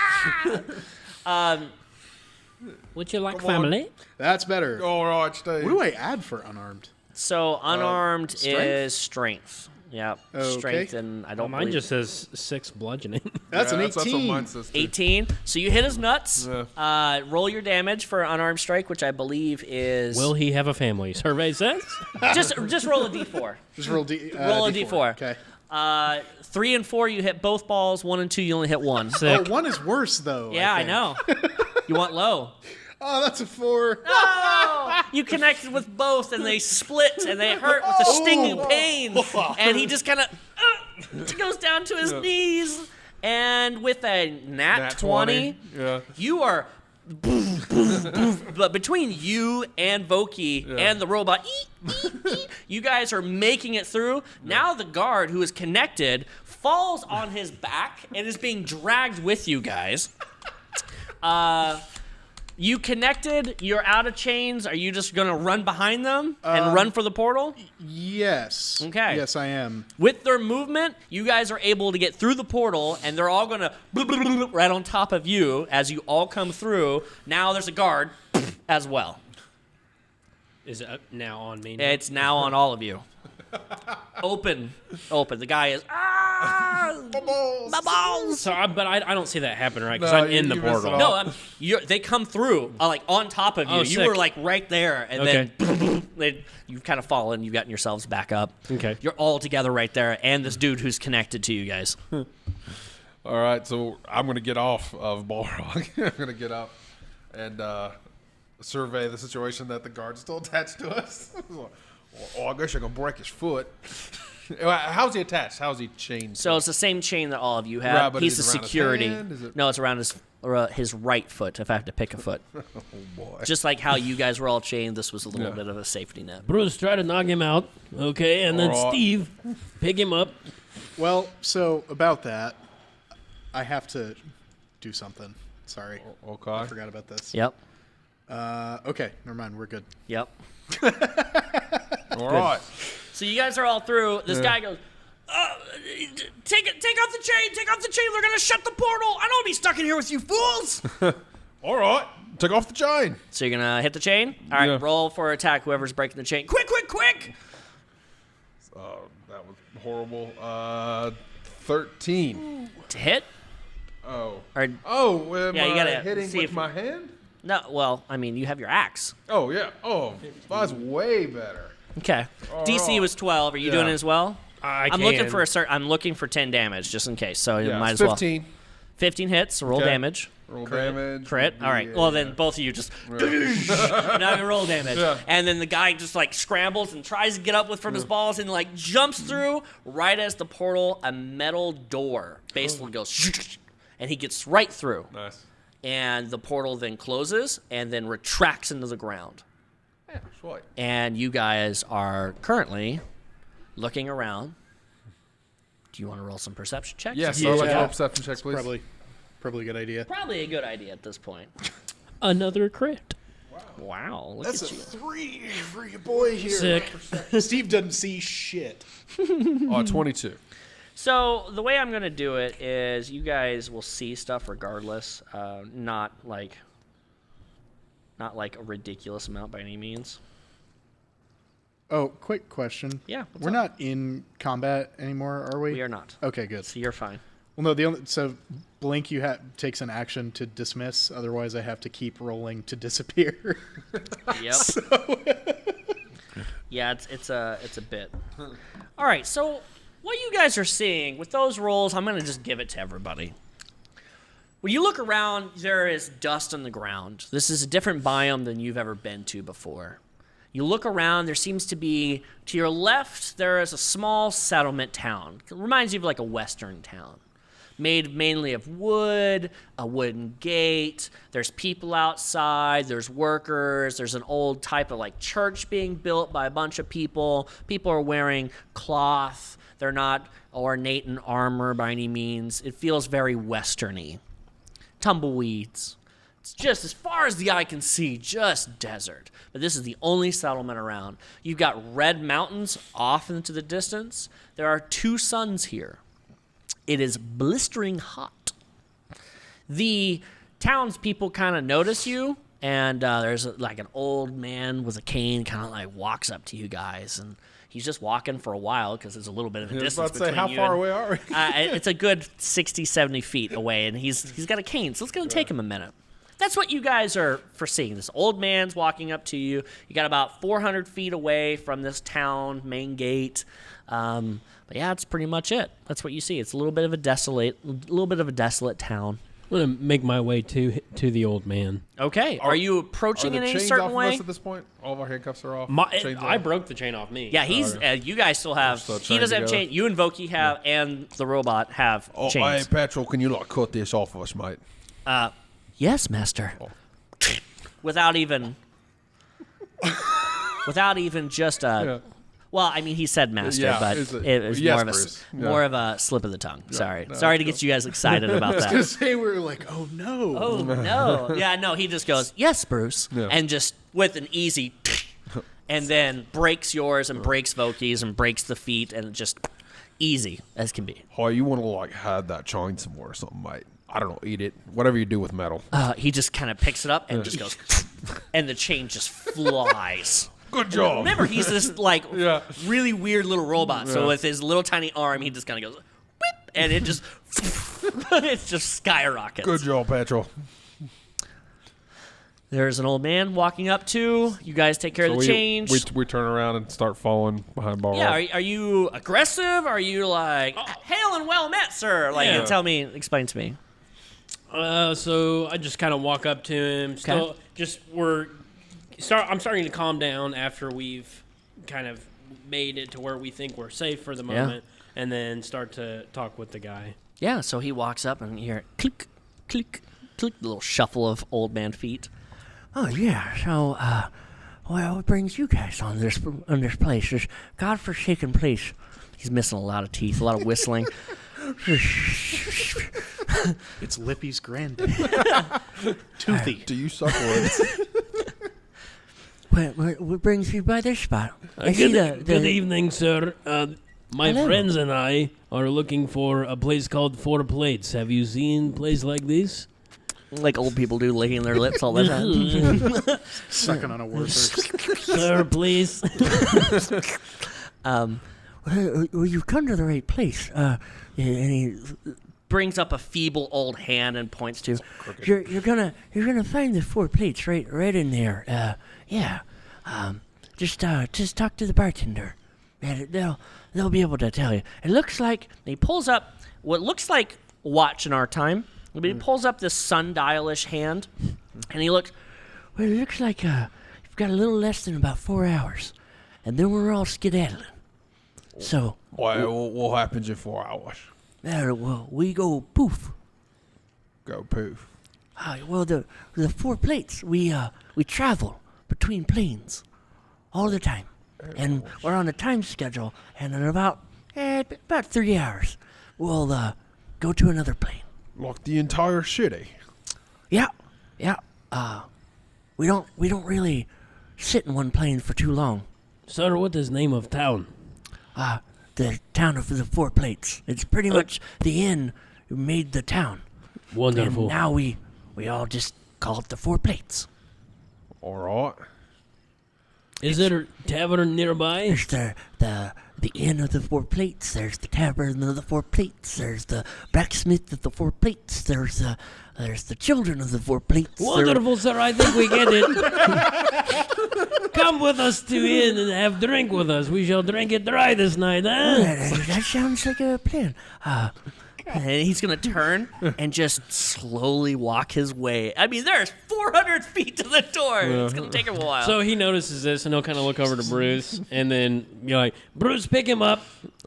Would you like Come on. family? That's better. All right, Steve. What do I add for unarmed? So unarmed strength? is strength. Yep. Okay. Strength and I don't Mine believe just says 6 bludgeoning. That's an That's what 18. mine says, too. 18. So you hit his nuts. Yeah. Roll your damage for unarmed strike, which I believe is Will he have a family? Survey says. just roll a d4. Just roll Roll a d4. Okay. 3 and 4 you hit both balls. 1 and 2 you only hit one. Sick. Oh, one is worse, though. Yeah, I think. know. You want low. Oh, that's a 4. Oh! You connected with both, and they split, and they hurt with a stinging pain. And he just kind of goes down to his knees. And with a nat 20, Yeah. you are. But between you and Voquis and the robot, you guys are making it through. Now the guard who is connected falls on his back and is being dragged with you guys. You connected, you're out of chains. Are you just going to run behind them and run for the portal? Yes. Okay. Yes, I am. With their movement, you guys are able to get through the portal, and they're all going to right on top of you as you all come through. Now there's a guard as well. Is it now on me? Now? It's now on all of you. Open. The guy is, my balls. So, but I don't see that happen, right? Because No, I'm in the you missed portal. it all. No, they come through like on top of you. Oh, You sick. were like right there, and then you've kind of fallen. You've gotten yourselves back up. Okay. You're all together right there, and this dude who's connected to you guys. All right, so I'm going to get off of Balrog. I'm going to get up and survey the situation that the guard's still attached to us. I guess you're going to break his foot. How's he attached? How's he chained? So it's the same chain that all of you have. Right, but He's the is it around his security. hand? Is it- No, it's around his right foot. If I have to pick a foot, Oh, boy. just like how you guys were all chained, this was a little bit of a safety net. Bruce, try to knock him out. Okay, and then Alright. Steve, pick him up. Well, so about that, I have to do something. Sorry. Okay. I forgot about this. Yep. Okay, never mind. We're good. Yep. All right. So you guys are all through. This guy goes, take off the chain. Take off the chain. They're gonna shut the portal. I don't want to be stuck in here with you fools. All right. Take off the chain. So you're gonna hit the chain. All right. Yeah. Roll for attack. Whoever's breaking the chain. Quick! That was horrible. 13. To hit. Oh. Or Am Yeah, you I gotta hitting see with if- my hand? no. Well, I mean, you have your axe. Oh, yeah. Oh, that's way better. Okay. All DC right. was 12. Are you Yeah. doing it as well? I'm looking for I'm looking for 10 damage just in case. So you Yeah, might it's as well. 15. 15 hits. Roll Okay. damage. Roll damage. Crit. All right. Well, then both of you just now you roll damage, Yeah. and then the guy just like scrambles and tries to get up from his balls and like jumps through right as the portal. A metal door basically goes, and he gets right through, Nice. and the portal then closes and then retracts into the ground. Yeah, sweet. And you guys are currently looking around. Do you want to roll some perception checks? Yes, Yeah. I'd like to roll a perception check, please. Probably a good idea. Probably a good idea at this point. another crit. Wow, look That's a at you. 3 for your boy here. Sick. Steve doesn't see shit. 22. So the way I'm gonna do it is, you guys will see stuff regardless. Not like a ridiculous amount by any means. Oh, quick question. Yeah, what's We're up? not in combat anymore, are we? We are not. Okay, good. So you're fine. Well, no, so Blink takes an action to dismiss. Otherwise, I have to keep rolling to disappear. Yep. Yeah, it's a bit. All right, so what you guys are seeing with those rolls, I'm gonna just give it to everybody. When you look around, there is dust on the ground. This is a different biome than you've ever been to before. You look around, there seems to be, to your left, there is a small settlement town. It reminds you of like a western town. Made mainly of wood, a wooden gate. There's people outside, there's workers, there's an old type of like church being built by a bunch of people. People are wearing cloth. They're not ornate in armor by any means. It feels very westerny. Tumbleweeds. It's just as far as the eye can see, just desert. But this is the only settlement around. You've got red mountains off into the distance. There are 2 suns here. It is blistering hot. The townspeople kind of notice you, and there's like an old man with a cane kind of like walks up to you guys, and he's just walking for a while because there's a little bit of a distance I was about to say, between how far and, away are we? it's a good 60, 70 feet away, and he's got a cane, so it's going to take him a minute. That's what you guys are foreseeing. This old man's walking up to you. You got about 400 feet away from this town main gate. But yeah, that's pretty much it. That's what you see. It's a little bit of a desolate town. I'm gonna make my way to the old man. Okay. Are you approaching in any certain way? At this point, all of our handcuffs are off. I broke the chain off me. Yeah, he's. You guys still have. Still He doesn't have chained chain. You and Voquis have, and the robot have Oh, hey, chains. Petrol, can you like cut this off of us, mate? Yes, master. Without even just Yeah. Well, I mean, he said master, Yeah, but it's it was yes, more of a Bruce. more of a slip of the tongue. Sorry, no, sorry to get you guys excited about that. Because they were like, oh no. Oh no! Yeah, no. He just goes, "Yes, Bruce," Yeah. and just with an easy, and then breaks yours and breaks Voquis and breaks the feet and just easy as can be. Oh, you want to like hide that chain somewhere or something, mate? I don't know, eat it. Whatever you do with metal. He just kind of picks it up and just goes, and the chain just flies. Good job. Remember, he's this like Yeah. really weird little robot. So Yeah. with his little tiny arm, he just kind of goes, whip, and it just, it just skyrockets. Good job, Petrol. There's an old man walking up to you. Guys take care of the change. We turn around and start following behind Balrog. Yeah, are you aggressive? Are you like, hail and well met, sir? Like, Yeah. explain to me. So I just kind of walk up to him. Still, I'm starting to calm down after we've kind of made it to where we think we're safe for the moment, and then start to talk with the guy. Yeah, so he walks up and you hear click, click, click, the little shuffle of old man feet. Oh yeah, so what brings you guys on this place? This godforsaken place. He's missing a lot of teeth, a lot of whistling. It's Lippy's granddad. Toothy. Do you suck words? What brings you by this spot? Good evening, sir. My Hello. friends and I are looking for a place called Four Plates. Have you seen a place like this? Like old people do, licking their lips all the time. Sucking on a Werther. Sir, please. Well, you've come to the right place. And he brings up a feeble old hand and points to. You're gonna find the 4 plates right in there. Yeah. Just talk to the bartender, and they'll be able to tell you. It looks like he pulls up what looks like a watch in our time. But he pulls up this sundial-ish hand, and he looks. Well, it looks like you've got a little less than about 4 hours, and then we're all skedaddling. So. What happens in 4 hours? Well, we go poof. Go poof. Well, the 4 plates. We travel between planes all the time, and we're on a time schedule. And in about 3 hours, we'll go to another plane. Like the entire city. Yeah. We don't really sit in one plane for too long. Sir, what is name of town? The town of the 4 plates. It's pretty much the inn who made the town. Wonderful. And now we all just call it the 4 plates. All right. Is there a tavern nearby? There's the Inn of the Four Plates. There's the Tavern of the Four Plates. There's the Blacksmith of the Four Plates. There's the Children of the Four Plates. Wonderful, sir. I think we get it. Come with us to inn and have drink with us. We shall drink it dry this night, huh? That sounds like a plan. And he's going to turn and just slowly walk his way. I mean, there's 400 feet to the door. It's going to take him a while. So he notices this, and he'll kind of look over to Bruce, and then be like, Bruce, pick him up.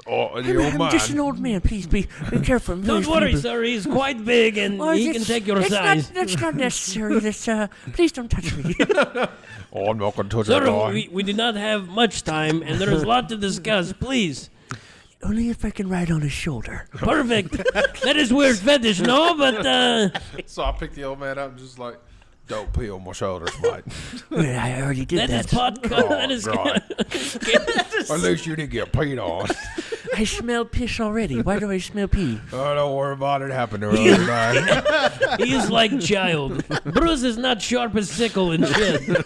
Oh, you don't I'm just an mind. old man. Please be careful. I'm Don't very worry, feeble. sir. He's quite big, and Oh, he that's- can take your that's size. That's not necessary. Please don't touch me. Oh, I'm not going to touch that Sir, guy. we did not have much time, and there is a lot to discuss. Please. Only if I can ride on his shoulder. Perfect. That is weird fetish, no? But, So I picked the old man up and just like, don't pee on my shoulders, mate. Wait, I already did that that. is pot. Oh, That is God. At least you didn't get peed on. I smell piss already. Why do I smell pee? Oh, don't worry about it. Happened earlier tonight. He is like child. Bruce is not sharp as sickle and shit.